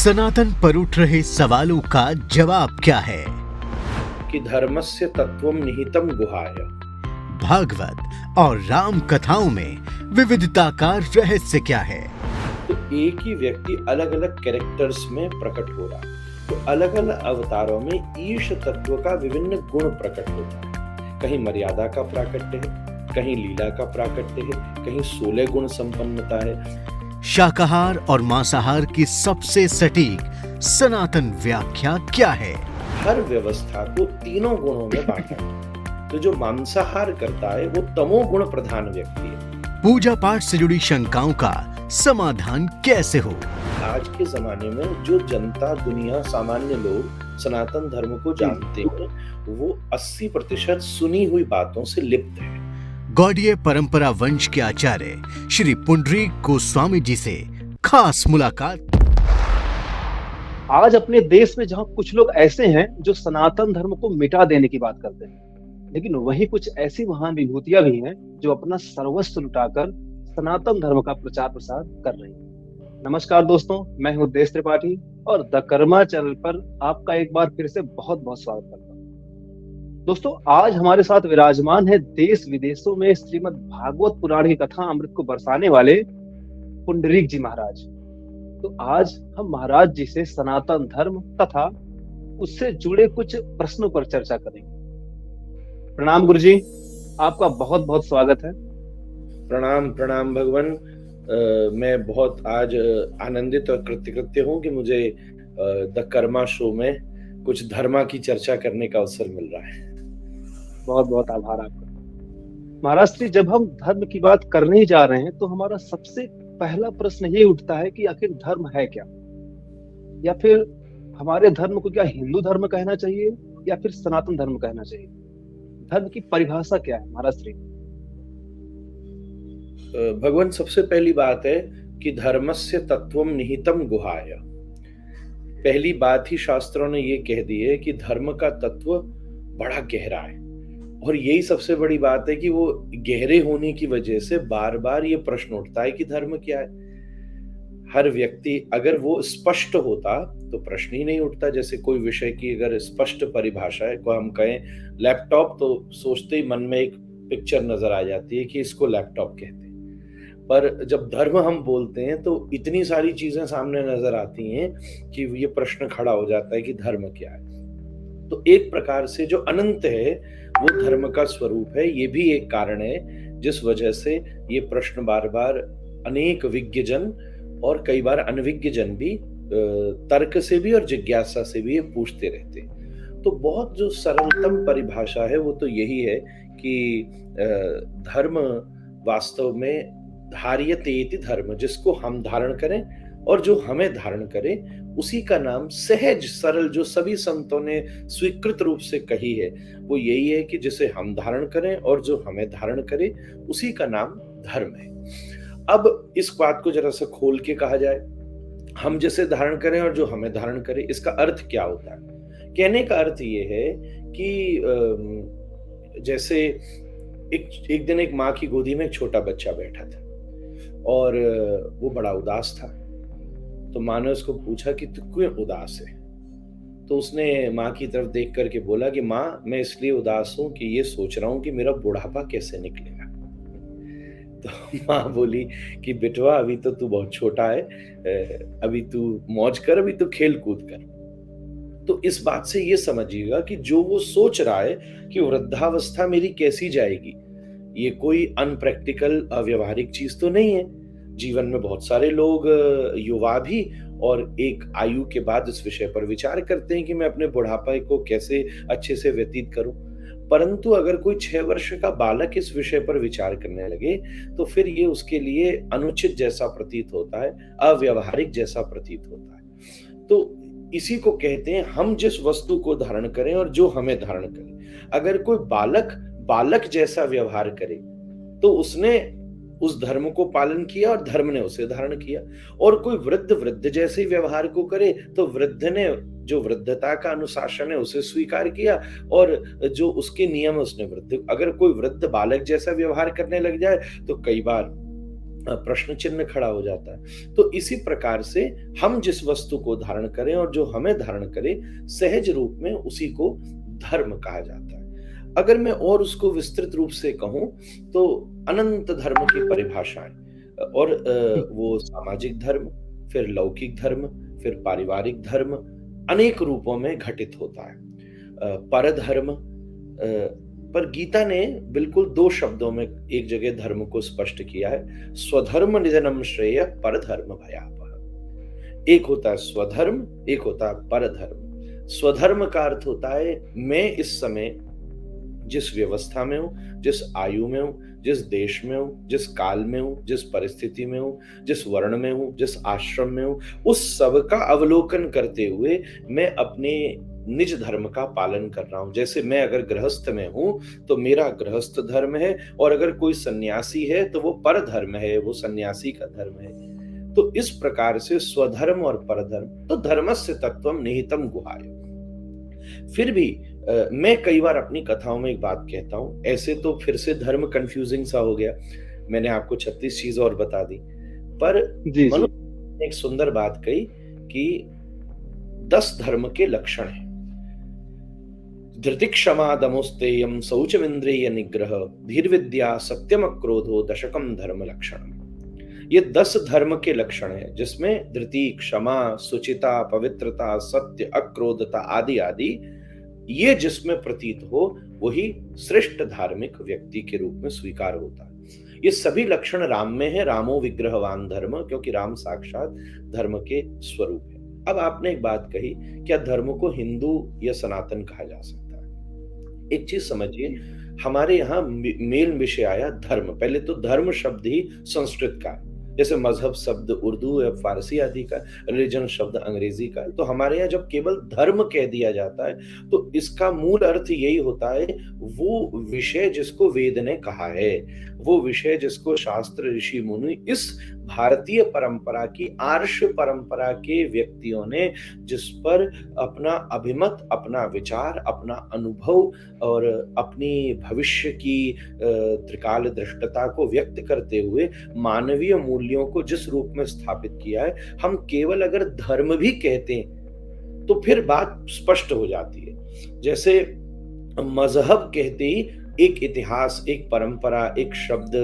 सनातन पर उठ रहे सवालों का जवाब क्या है? कि धर्मस्य तत्वम निहितम गुहाय। भागवत और राम कथाओं में विविधता का रहस्य क्या है? तो एक ही व्यक्ति अलग अलग कैरेक्टर्स में प्रकट हो रहा है, तो अलग अलग अवतारों में ईश तत्व का विभिन्न गुण प्रकट होता है। कहीं मर्यादा का प्राकट्य है, कहीं लीला का प्राकट्य है, कहीं 16 गुण संपन्नता है। शाकाहार और मांसाहार की सबसे सटीक सनातन व्याख्या क्या है? हर व्यवस्था को तीनों गुणों में बांटा है। तो जो मांसाहार करता है वो तमोगुण प्रधान व्यक्ति है। पूजा पाठ से जुड़ी शंकाओं का समाधान कैसे हो? आज के जमाने में जो जनता, दुनिया, सामान्य लोग सनातन धर्म को जानते हैं, वो 80% सुनी हुई बातों से लिप्त है। गौड़ीय परंपरा वंश के आचार्य श्री पुंडरीक गोस्वामी जी से खास मुलाकात। आज अपने देश में जहां कुछ लोग ऐसे हैं जो सनातन धर्म को मिटा देने की बात करते हैं, लेकिन वहीं कुछ ऐसी महान विभूतियां भी हैं जो अपना सर्वस्व लुटाकर सनातन धर्म का प्रचार प्रसार कर रही हैं। नमस्कार दोस्तों, मैं हूं देश त्रिपाठी और द कर्मा चैनल पर आपका एक बार फिर से बहुत बहुत स्वागत करता हूं। दोस्तों, आज हमारे साथ विराजमान है देश विदेशों में श्रीमद् भागवत पुराण की कथा अमृत को बरसाने वाले पुंडरीक जी महाराज। तो आज हम महाराज जी से सनातन धर्म तथा उससे जुड़े कुछ प्रश्नों पर चर्चा करेंगे। प्रणाम गुरु जी, आपका बहुत बहुत स्वागत है। प्रणाम प्रणाम भगवान। मैं बहुत आज आनंदित और कृतकृत्य हूँ कि मुझे द कर्मा शो में कुछ धर्मा की चर्चा करने का अवसर मिल रहा है। बहुत बहुत आभार आपका। महाराज जी, जब हम धर्म की बात करने ही जा रहे हैं तो हमारा सबसे पहला प्रश्न ये उठता है कि आखिर धर्म है क्या, या फिर हमारे धर्म को क्या हिंदू धर्म कहना चाहिए या फिर सनातन धर्म कहना चाहिए? धर्म की परिभाषा क्या है महाराज जी? भगवान, सबसे पहली बात है कि धर्मस्य तत्वम निहितम गुहाय। पहली बात ही शास्त्रों ने ये कह दी है कि धर्म का तत्व बड़ा गहरा है, और यही सबसे बड़ी बात है कि वो गहरे होने की वजह से बार बार ये प्रश्न उठता है कि धर्म क्या है। हर व्यक्ति अगर वो स्पष्ट होता तो प्रश्न ही नहीं उठता। जैसे कोई विषय की अगर स्पष्ट परिभाषा है, को हम कहें लैपटॉप, तो सोचते ही मन में एक पिक्चर नजर आ जाती है कि इसको लैपटॉप कहते हैं। पर जब धर्म हम बोलते हैं तो इतनी सारी चीजें सामने नजर आती हैं कि ये प्रश्न खड़ा हो जाता है कि धर्म क्या है। तो एक प्रकार से जो अनंत है वो धर्म का स्वरूप है। ये भी एक कारण है जिस वजह से ये प्रश्न बार बार अनेक विज्ञजन और कई बार अनविज्ञ जन भी तर्क से भी और जिज्ञासा से भी ये पूछते रहते हैं। तो बहुत जो सरलतम परिभाषा है वो तो यही है कि धर्म वास्तव में धार्यते इति धर्म, जिसको हम धारण करें और जो हमें धारण करे उसी का नाम सहज सरल, जो सभी संतों ने स्वीकृत रूप से कही है, वो यही है कि जिसे हम धारण करें और जो हमें धारण करे उसी का नाम धर्म है। अब इस बात को जरा सा खोल के कहा जाए, हम जिसे धारण करें और जो हमें धारण करे, इसका अर्थ क्या होता है? कहने का अर्थ ये है कि जैसे एक दिन एक माँ की गोदी में एक छोटा बच्चा बैठा था और वो बड़ा उदास था। तो माँ ने उसको पूछा कि तू क्यों उदास है? तो उसने माँ की तरफ देख करके बोला कि माँ, मैं इसलिए उदास हूं कि ये सोच रहा हूं कि मेरा बुढ़ापा कैसे निकलेगा। तो माँ बोली कि बेटवा, अभी तो तू बहुत छोटा है, अभी तू मौज कर, अभी तू खेल कूद कर। तो इस बात से ये समझिएगा कि जो वो सोच रहा है कि वृद्धावस्था मेरी कैसी जाएगी, ये कोई अनप्रैक्टिकल अव्यवहारिक चीज तो नहीं है। जीवन में बहुत सारे लोग, युवा भी और एक आयु के बाद इस विषय पर विचार करते हैं कि मैं अपने बुढ़ापे को कैसे अच्छे से व्यतीत करूं। परंतु अगर कोई 6 वर्ष का बालक इस विषय पर विचार करने लगे तो फिर ये उसके लिए अनुचित जैसा प्रतीत होता है, अव्यवहारिक जैसा प्रतीत होता है। तो इसी को कहते हैं हम जिस वस्तु को धारण करें और जो हमें धारण करे। अगर कोई बालक जैसा व्यवहार करे तो उसने उस धर्म को पालन किया और धर्म ने उसे धारण किया। और कोई वृद्ध जैसे व्यवहार को करे तो वृद्ध ने जो वृद्धता का अनुशासन है उसे स्वीकार किया और जो उसके नियम उसने अगर कोई वृद्ध बालक जैसा व्यवहार करने लग जाए तो कई बार प्रश्न चिन्ह खड़ा हो जाता है। तो इसी प्रकार से हम जिस वस्तु को धारण करें और जो हमें धारण करे, सहज रूप में उसी को धर्म कहा जाता है। अगर मैं और उसको विस्तृत रूप से कहूं तो अनंत धर्म की परिभाषाएं, और वो सामाजिक धर्म, फिर लौकिक धर्म, फिर पारिवारिक धर्म अनेक रूपों में घटित होता है। परधर्म, पर गीता ने बिल्कुल दो शब्दों में एक जगह धर्म को स्पष्ट किया है, स्वधर्म निधनम श्रेय परधर्म भयावह। एक होता है स्वधर्म, एक होता है परधर्म। स्वधर्म का अर्थ होता है मैं इस समय जिस व्यवस्था में हूं, जिस आयु में हूं, जिस देश में हूं, जिस काल में हूं, जिस परिस्थिति में हूं, जिस वर्ण में हूं, जिस आश्रम में हूं, उस सब का अवलोकन करते हुए मैं अपने निज धर्म का पालन कर रहा हूं। जैसे मैं अगर गृहस्थ में हूं तो मेरा गृहस्थ धर्म है, और अगर कोई सन्यासी है तो वो पर धर्म है, वो सन्यासी का धर्म है। तो इस प्रकार से स्वधर्म और परधर्म, तो धर्मस्य तत्वम निहितम गुहाय। फिर भी मैं कई बार अपनी कथाओं में एक बात कहता हूं, ऐसे तो फिर से धर्म कंफ्यूजिंग सा हो गया, मैंने आपको 36 चीज और बता दी, पर मनुष्य ने एक सुंदर बात कही कि 10 धर्म के लक्षण हैं। धृति क्षमा दमोस्तेयम शौचमिंद्रिय निग्रह धीर विद्या सत्यम क्रोधो दशकम धर्म लक्षण। ये 10 धर्म के लक्षण हैं, जिसमें धृति, क्षमा, सुचिता, पवित्रता, सत्य, अक्रोधता आदि आदि, ये जिसमें प्रतीत हो वही श्रेष्ठ धार्मिक व्यक्ति के रूप में स्वीकार होता है। ये सभी लक्षण राम में है, रामो विग्रहवान धर्म, क्योंकि राम साक्षात धर्म के स्वरूप है। अब आपने एक बात कही, क्या धर्म को हिंदू या सनातन कहा जा सकता है? एक चीज समझिए, हमारे यहाँ मेल विषय आया धर्म। पहले तो धर्म शब्द ही संस्कृत का, जैसे मजहब शब्द उर्दू या फारसी आदि का, रिलीजन शब्द अंग्रेजी का। तो हमारे यहाँ जब केवल धर्म कह दिया जाता है तो इसका मूल अर्थ यही होता है, वो विषय जिसको वेद ने कहा है, वो विषय जिसको शास्त्र ऋषि मुनि इस भारतीय परंपरा की, आर्ष परंपरा के व्यक्तियों ने जिस पर अपना अभिमत, अपना विचार, अपना अनुभव और अपनी भविष्य की त्रिकाल दृष्टता को व्यक्त करते हुए मानवीय मूल्यों को जिस रूप में स्थापित किया है, हम केवल अगर धर्म भी कहते हैं तो फिर बात स्पष्ट हो जाती है। जैसे मजहब कहते ही एक इतिहास, एक परंपरा, एक शब्द,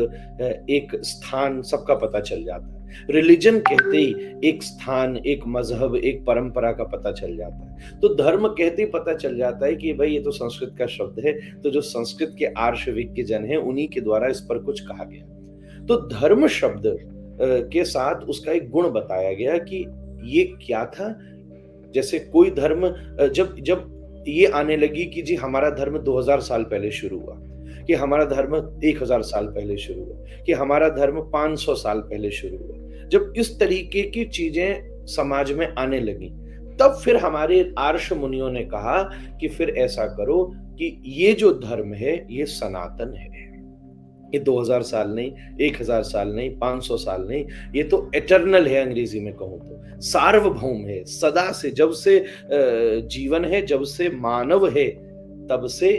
एक स्थान सबका पता चल जाता है। रिलीजन कहते ही एक स्थान, एक मजहब, एक परंपरा का पता चल जाता है। तो धर्म कहते ही पता चल जाता है कि भाई ये तो संस्कृत का शब्द है, तो जो संस्कृत के आर्ष विज्ञ जन है उन्हीं के द्वारा इस पर कुछ कहा गया। तो धर्म शब्द के साथ उसका एक गुण बताया गया कि ये क्या था। जैसे कोई धर्म जब ये आने लगी कि जी हमारा धर्म 2000 साल पहले शुरू हुआ, कि हमारा धर्म 1000 साल पहले शुरू हुआ, कि हमारा धर्म 500 साल पहले शुरू हुआ, जब इस तरीके की चीजें समाज में आने लगी, तब फिर हमारे आर्ष मुनियों ने कहा कि फिर ऐसा करो कि ये जो धर्म है ये सनातन है। ये 2000 साल नहीं, 1000 साल नहीं, 500 साल नहीं, ये तो एटर्नल है, अंग्रेजी में कहूं तो सार्वभौम है, सदा से, जब से जीवन है, जब से मानव है तब से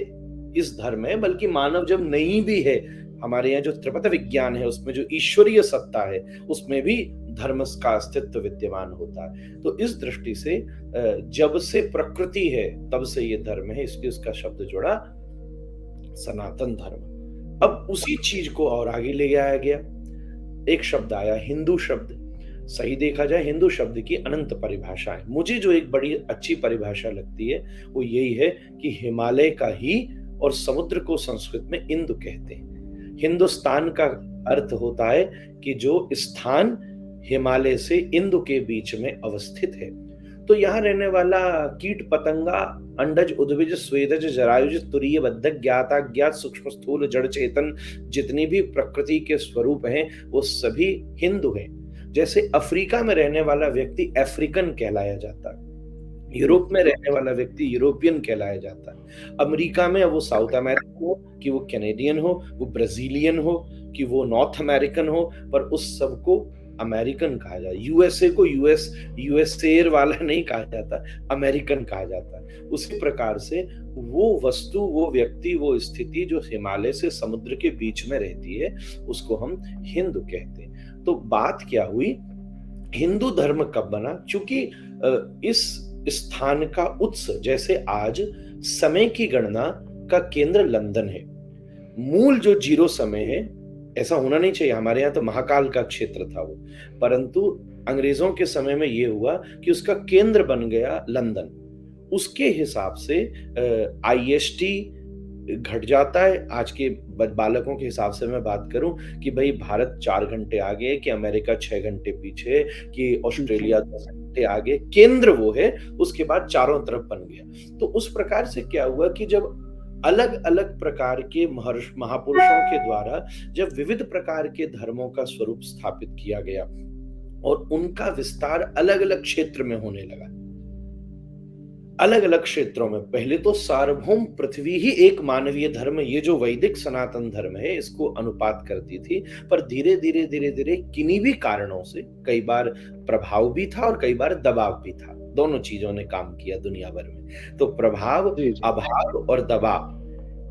इस धर्म है। बल्कि मानव जब नहीं भी है, हमारे यहाँ जो त्रिपद विज्ञान है उसमें जो ईश्वरीय सत्ता है उसमें भी धर्म का अस्तित्व विद्यमान होता है। तो इस दृष्टि से जब से प्रकृति है तब से ये धर्म है, इसलिए उसका शब्द जोड़ा सनातन धर्म। अब उसी चीज को और आगे ले जाया गया, एक शब्द आया हिंदू शब्द। सही देखा जाए हिंदू शब्द की अनंत परिभाषा है। मुझे जो एक बड़ी अच्छी परिभाषा लगती है वो यही है कि हिमालय का ही और समुद्र को संस्कृत में इंदु कहते हैं। हिंदुस्तान का अर्थ होता है कि जो स्थान हिमालय से इंदु के बीच में अवस्थित है। तो यहाँ रहने वाला कीट पतंगा, अंडज, उद्भिज, स्वेदज, जरायुज, तुरीय, बद्धक, ज्ञात, अज्ञात, सूक्ष्म, स्थूल, जड़, चेतन, जितनी भी प्रकृति के स्वरूप हैं वो सभी हिंदू हैं। जैसे अफ्रीका में रहने वाला व्यक्ति अफ्रीकन कहलाया जाता है, यूरोप में रहने वाला व्यक्ति यूरोपियन कहलाया जाता है, अमेरिका में वो साउथ अमेरिकन हो कि वो कैनेडियन हो, वो ब्राजीलियन हो कि वो नॉर्थ अमेरिकन हो, पर उस सबको अमेरिकन कहा जाता है। यूएसए को यूएसए वाला नहीं कहा जाता, अमेरिकन कहा जाता है। उसी प्रकार से वो वस्तु, वो व्यक्ति, वो स्थिति जो हिमालय से समुद्र के बीच में रहती है उसको हम हिंदू कहते हैं। तो बात क्या हुई, हिंदू धर्म कब बना? क्योंकि इस स्थान का उत्स, जैसे आज समय की गणना का केंद्र लंदन है, मूल जो जीरो समय है, ऐसा होना नहीं चाहिए, हमारे यहाँ तो महाकाल का क्षेत्र था वो, परंतु अंग्रेजों के समय में ये हुआ कि उसका केंद्र बन गया लंदन। उसके हिसाब से IST घट जाता है। आज के बालकों के हिसाब से मैं बात करूं कि भाई भारत 4 घंटे आगे, कि अमेरिका 6 घंटे पीछे, कि ऑस्ट्रेलिया 10 घंटे आगे, केंद्र वो है, उसके बाद चारों तरफ बन गया। तो उस प्रकार से क्या हुआ कि जब अलग अलग प्रकार के महापुरुषों के द्वारा जब विविध प्रकार के धर्मों का स्वरूप स्थापित किया गया और उनका विस्तार अलग अलग क्षेत्र में होने लगा, अलग अलग क्षेत्रों में, पहले तो सार्वभौम पृथ्वी ही एक मानवीय धर्म, ये जो वैदिक सनातन धर्म है, इसको अनुपात करती थी, पर धीरे धीरे धीरे धीरे किन्हीं भी कारणों से कई बार प्रभाव भी था और कई बार दबाव भी था, दोनों चीजों ने काम किया दुनिया भर में। तो प्रभाव, अभाव और दबाव,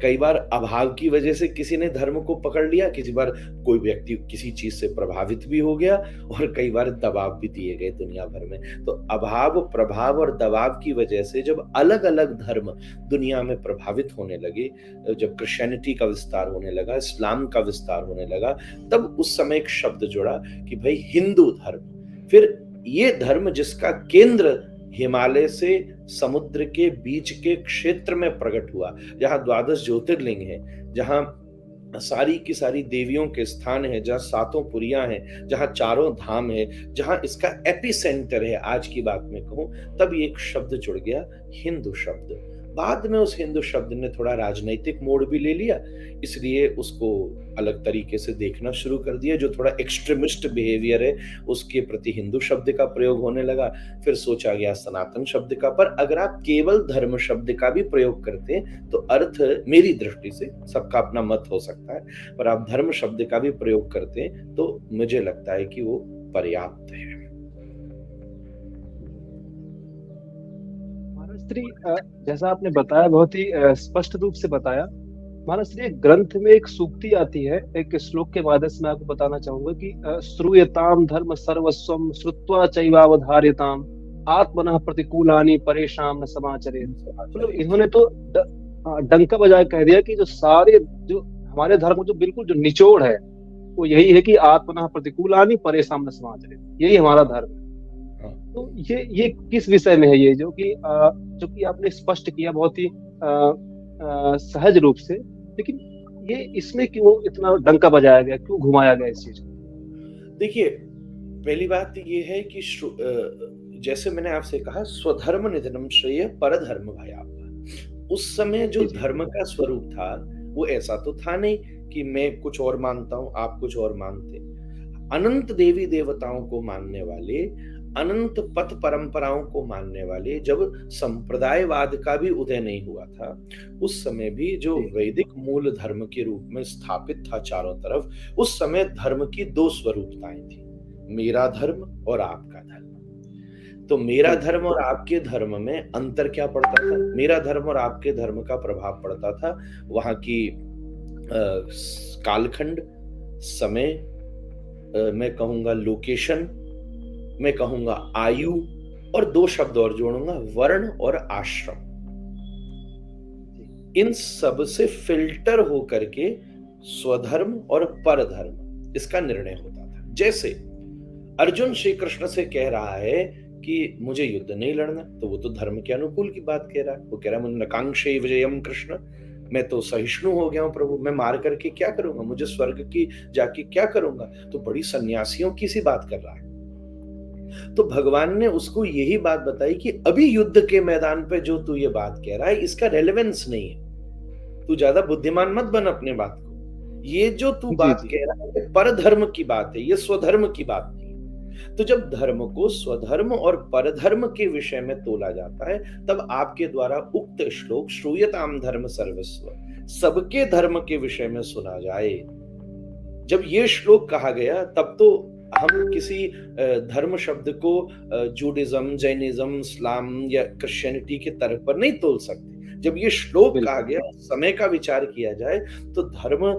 कई बार अभाव की वजह से किसी ने धर्म को पकड़ लिया, किसी बार कोई व्यक्ति किसी चीज से प्रभावित भी हो गया, और कई बार दबाव भी दिए गए दुनिया भर में। तो अभाव, प्रभाव और दबाव की वजह से जब अलग अलग धर्म दुनिया में प्रभावित होने लगे, जब क्रिश्चियनिटी का विस्तार होने लगा, इस्लाम का विस्तार होने लगा, तब उस समय एक शब्द जुड़ा कि भाई हिंदू धर्म। फिर ये धर्म जिसका केंद्र हिमालय से समुद्र के बीच के क्षेत्र में प्रकट हुआ, जहां 12 ज्योतिर्लिंग है, जहां सारी की सारी देवियों के स्थान है, जहां 7 पुरियां हैं, जहां 4 धाम है, जहां इसका एपिसेंटर है, आज की बात में कहूं, तब एक शब्द जुड़ गया, हिंदू शब्द। बाद में उस हिंदू शब्द ने थोड़ा राजनीतिक मोड़ भी ले लिया, इसलिए उसको अलग तरीके से देखना शुरू कर दिया। जो थोड़ा एक्सट्रीमिस्ट बिहेवियर है उसके प्रति हिंदू शब्द का प्रयोग होने लगा, फिर सोचा गया सनातन शब्द का। पर अगर आप केवल धर्म शब्द का भी प्रयोग करते हैं तो अर्थ, मेरी दृष्टि से, सबका अपना मत हो सकता है, पर आप धर्म शब्द का भी प्रयोग करते हैं तो मुझे लगता है कि वो पर्याप्त है। महाराज, जैसा आपने बताया, बहुत ही स्पष्ट रूप से बताया। महाराज, ग्रंथ में एक सूक्ति आती है, एक श्लोक के माध्यम से मैं आपको बताना चाहूंगा कि श्रूयताम धर्म सर्वस्वम श्रुत्वा चैवावधार्यताम आत्मनः प्रतिकूलानि परेशान न समाचरेत्। मतलब इन्होंने तो डंका बजाए कह दिया कि जो हमारे धर्म जो बिल्कुल जो निचोड़ है वो यही है कि आत्मनः प्रतिकूलानि परेशान न समाचरेत्, यही हमारा धर्म है। तो ये किस विषय में है, ये जो कि आपने स्पष्ट किया बहुत ही सहज रूप से, लेकिन ये इसमें क्यों इतना डंका बजाया गया, क्यों घुमाया गया इस चीज को? देखिए, पहली बात ये है कि जैसे मैंने आपसे कहा, स्वधर्म निधनम श्रेय परधर्म भयावह। उस समय जो धर्म का स्वरूप था वो ऐसा तो था नहीं कि मैं कुछ और मानता हूं, आप कुछ और मानते। अनंत देवी देवताओं को मानने वाले, अनंत पथ परंपराओं को मानने वाले, जब संप्रदायवाद का भी उदय नहीं हुआ था, उस समय भी जो वैदिक मूल धर्म के रूप में स्थापित था चारों तरफ, उस समय धर्म की 2 स्वरूपताएं थी, मेरा धर्म और आपका धर्म। तो मेरा धर्म और आपके धर्म में अंतर क्या पड़ता था? मेरा धर्म और आपके धर्म का प्रभाव पड़ता था वहां की कालखंड, समय, मैं कहूंगा लोकेशन, मैं कहूंगा आयु, और 2 शब्द और जोड़ूंगा, वर्ण और आश्रम। इन सब से फिल्टर होकर के स्वधर्म और परधर्म इसका निर्णय होता था। जैसे अर्जुन श्री कृष्ण से कह रहा है कि मुझे युद्ध नहीं लड़ना, तो वो तो धर्म के अनुकूल की बात कह रहा है। वो कह रहा है मुझे नकांक्षे विजयम कृष्ण, मैं तो सहिष्णु हो गया हूं प्रभु, मैं मार करके क्या करूंगा, मुझे स्वर्ग की जाके क्या करूंगा। तो बड़ी सन्यासियों की सी बात कर रहा है। तो भगवान ने उसको यही बात बताई कि अभी युद्ध के मैदान पे जो तू ये बात कह रहा है इसका रेलेवेंस नहीं है, तू ज्यादा बुद्धिमान मत बन अपने बात को। ये जो तू बात कह रहा है परधर्म की बात है, ये स्वधर्म की बात नहीं है। तो जब धर्म को स्वधर्म और परधर्म के विषय में तोला जाता है, तब आपके द्वारा उक्त श्लोक श्रूयताम धर्म सर्वस्व, सबके धर्म के विषय में सुना जाए, जब ये श्लोक कहा गया, तब तो हम किसी धर्म शब्द को जूडिज्म, जैनिज्म, इस्लाम या क्रिश्चियनिटी के तरफ पर नहीं तोल सकते। जब ये श्लोक कहा गया, समय का विचार किया जाए, तो धर्म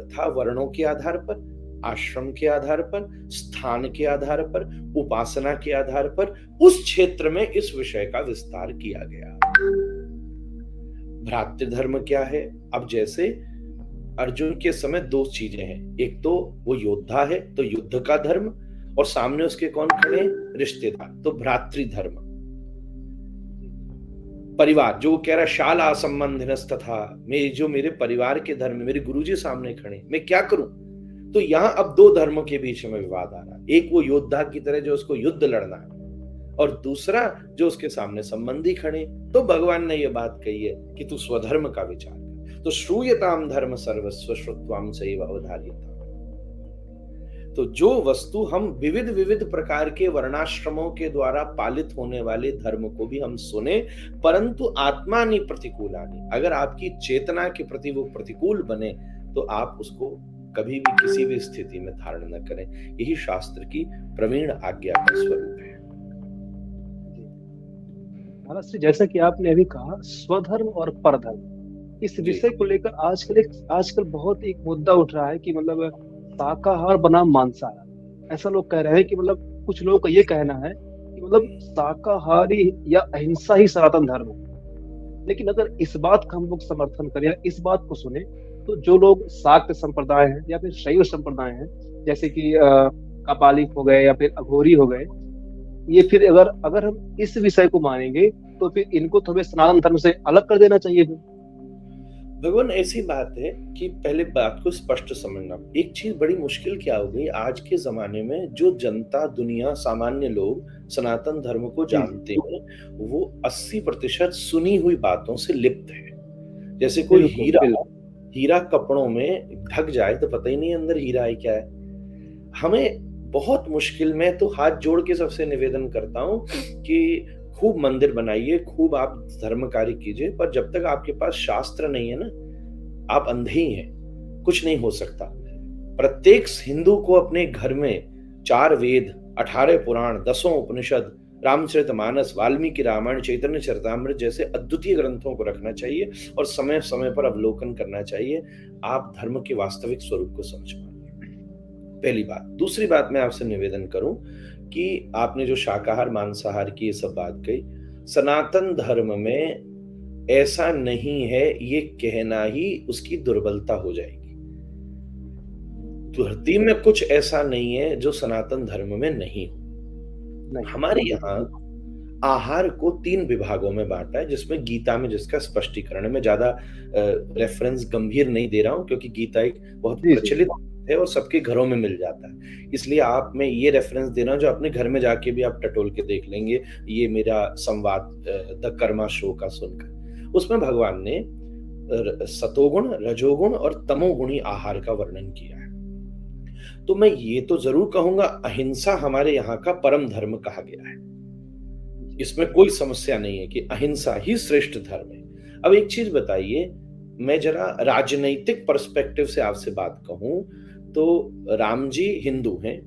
था वर्णों के आधार पर, आश्रम के आधार पर, स्थान के आधार पर, उपासना के आधार पर उस क्षेत्र में इस विषय का विस्तार किया गया। भ्रातृधर्म क्या है? अब जैसे अर्जुन के समय दो चीजें हैं, एक तो वो योद्धा है तो युद्ध का धर्म, और सामने उसके कौन खड़े? रिश्तेदार, तो भ्रातृधर्म। परिवार, जो कह रहा शाला संबंधिनस्तथा, जो मेरे परिवार के धर्म, मेरे गुरुजी सामने खड़े, मैं क्या करूं? तो यहां अब दो धर्मों के बीच में विवाद आ रहा है। एक वो योद्धा की तरह जो उसको युद्ध लड़ना है, और दूसरा जो उसके सामने संबंधी खड़े। तो भगवान ने ये बात कही है कि तू स्वधर्म का विचार कर। तो श्रूयताम धर्म सर्वस्व श्रुत्वाम सैव अवधार्यता। तो जो वस्तु हम विविध विविध प्रकार के वर्णाश्रमों के द्वारा पालित होने वाले धर्म को भी हम सुने, परंतु आत्मानि प्रतिकूलानि, अगर आपकी चेतना के प्रति वो प्रतिकूल बने तो आप उसको कभी भी किसी भी स्थिति में धारण न करें। यही शास्त्र की प्रवीण आज्ञा का स्वरूप है। महाराज श्री, जैसा कि आपने अभी कहा स्वधर्म और परधर्म, इस विषय को लेकर आजकल बहुत एक मुद्दा उठ रहा है कि मतलब शाकाहार बनाम मांसाहार। ऐसा लोग कह रहे हैं कि मतलब कुछ लोगों का ये कहना है कि मतलब शाकाहारी या अहिंसा ही सनातन धर्म है। लेकिन अगर इस बात का हम लोग समर्थन करें या इस बात को सुने, तो जो लोग शाक्त संप्रदाय हैं या फिर शैव संप्रदाय हैं, जैसे कि कापालिक हो गए या फिर अघोरी हो गए, ये फिर अगर हम इस विषय को मानेंगे तो फिर इनको तो हमें सनातन धर्म से अलग कर देना चाहिए। फिर भगवान, ऐसी बात है कि पहले बात को स्पष्ट समझना। एक चीज बड़ी मुश्किल क्या हो गई आज के जमाने में, जो जनता, दुनिया, सामान्य लोग सनातन धर्म को जानते हैं, वो 80% सुनी हुई बातों से लिप्त है। जैसे कोई हीरा कपड़ों में ढक जाए तो पता ही नहीं अंदर हीरा है क्या है। हमें बहुत मुश्किल में, तो हाथ जोड़ के सबसे निवेदन करता हूं कि खूब मंदिर बनाइए, खूब आप धर्म कार्य कीजिए, पर जब तक आपके पास शास्त्र नहीं है ना, आप अंधे ही हैं, कुछ नहीं हो सकता। प्रत्येक हिंदू को अपने घर में 4 वेद, 18 पुराण, 10 उपनिषद, रामचरितमानस, वाल्मीकि रामायण, चैतन्य चरितामृत जैसे अद्वितीय ग्रंथों को रखना चाहिए और समय समय पर अवलोकन करना चाहिए। आप धर्म के वास्तविक स्वरूप को समझ पाएंगे। पहली बात। दूसरी बात, मैं आपसे निवेदन करूं कि आपने जो शाकाहार मांसाहार की ये सब बात कही, सनातन धर्म में ऐसा नहीं है, ये कहना ही उसकी दुर्बलता हो जाएगी। धरती में कुछ ऐसा नहीं है जो सनातन धर्म में नहीं हो। हमारे यहाँ आहार को 3 विभागों में बांटा है, जिसमें गीता में जिसका स्पष्टीकरण, में ज्यादा रेफरेंस गंभीर नहीं दे रहा हूं क्योंकि गीता एक बहुत प्रचलित है और सबके घरों में मिल जाता है। इसलिए आप मैं ये रेफरेंस दे रहा हूं जो अपने घर में जाके भी आप टटोल के देख लेंगे, ये मेरा संवाद द कर्मा शो का सुनकर। उसमें भगवान ने सतोगुण, रजोगुण और तमोगुणी आहार का वर्णन किया है। तो मैं ये तो जरूर कहूंगा, अहिंसा हमारे यहाँ का परम धर्म कहा गया है, इसमें कोई समस्या नहीं है कि अहिंसा ही श्रेष्ठ धर्म है। अब एक चीज बताइए, मैं जरा राजनैतिक पर्सपेक्टिव से आपसे बात कहूं तो राम जी हिंदू हैं,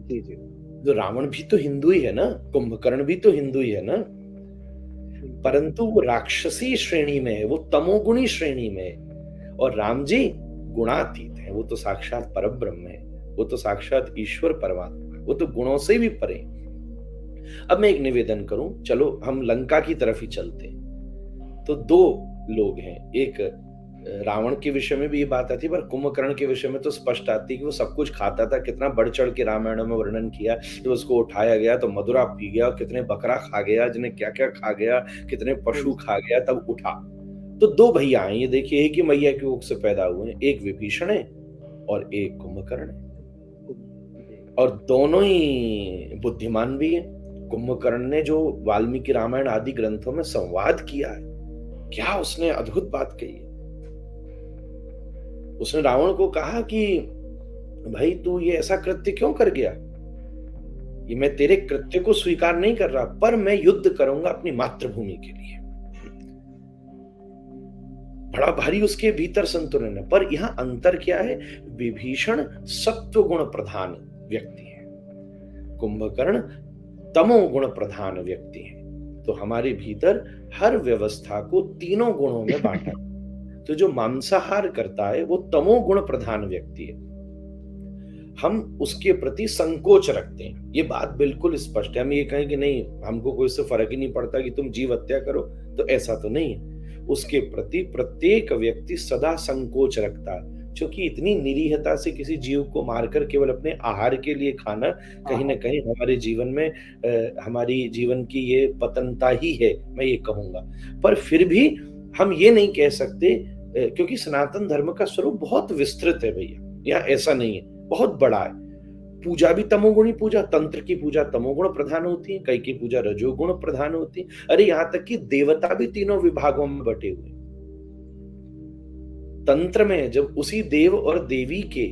जी जी, जो रावण भी तो हिंदू ही है ना, कुंभकर्ण भी तो हिंदू ही है ना, परंतु वो राक्षसी श्रेणी में है, वो तमोगुणी श्रेणी में है, और राम जी गुणातीत है, वो तो साक्षात परब्रह्म है, वो तो साक्षात ईश्वर परमात्मा है, वो तो गुणों से भी परे। अब मैं एक निवेदन करूं, चलो हम लंका की तरफ ही चलते हैं। तो 2 लोग हैं, एक रावण के विषय में भी ये बात आती है, पर कुंभकर्ण के विषय में तो स्पष्ट आती है कि वो सब कुछ खाता था, कितना बढ़ चढ़ के रामायण में वर्णन किया। जब उसको उठाया गया तो मदुरा पी गया, कितने बकरा खा गया, जिन्हें क्या क्या खा गया, कितने पशु खा गया, तब उठा। तो 2 भैया हैं, ये देखिए, एक ही मैया की कोख से पैदा हुए हैं, एक विभीषण है और एक कुंभकर्ण है, और दोनों ही बुद्धिमान भी हैं। कुंभकर्ण ने जो वाल्मीकि रामायण आदि ग्रंथों में संवाद किया है, क्या उसने अद्भुत बात कही है। उसने रावण को कहा कि भाई तू ये ऐसा कृत्य क्यों कर गया, ये मैं तेरे कृत्य को स्वीकार नहीं कर रहा, पर मैं युद्ध करूंगा अपनी मातृभूमि के लिए। बड़ा भारी उसके भीतर संतुलन है, पर यहां अंतर क्या है, विभीषण सत्व गुण प्रधान व्यक्ति है, कुंभकर्ण तमोगुण प्रधान व्यक्ति है। तो हमारे भीतर हर व्यवस्था को 3 गुणों में बांटा। तो जो मांसाहार करता है वो तमोगुण प्रधान व्यक्ति है, हम उसके प्रति संकोच रखते हैं। ये बात बिल्कुल स्पष्ट है। हम ये कहें कि नहीं, हमको कोई इससे फर्क ही नहीं पड़ता कि तुम जीव हत्या करो, तो ऐसा तो नहीं है। उसके प्रति प्रत्येक व्यक्ति सदा संकोच रखता है, क्योंकि इतनी निरीहता से किसी जीव को मारकर केवल अपने आहार के लिए खाना कहीं ना कहीं हमारे जीवन में हमारी जीवन की ये पतनता ही है, मैं ये कहूंगा। पर फिर भी हम ये नहीं कह सकते, क्योंकि सनातन धर्म का स्वरूप बहुत विस्तृत है भैया, यहाँ ऐसा नहीं है, बहुत बड़ा है। पूजा भी तमोगुणी पूजा, तंत्र की पूजा तमोगुण प्रधान होती है, कई की पूजा रजोगुण प्रधान होती है। अरे यहाँ तक कि देवता भी तीनों विभागों में बटे हुए। तंत्र में जब उसी देव और देवी के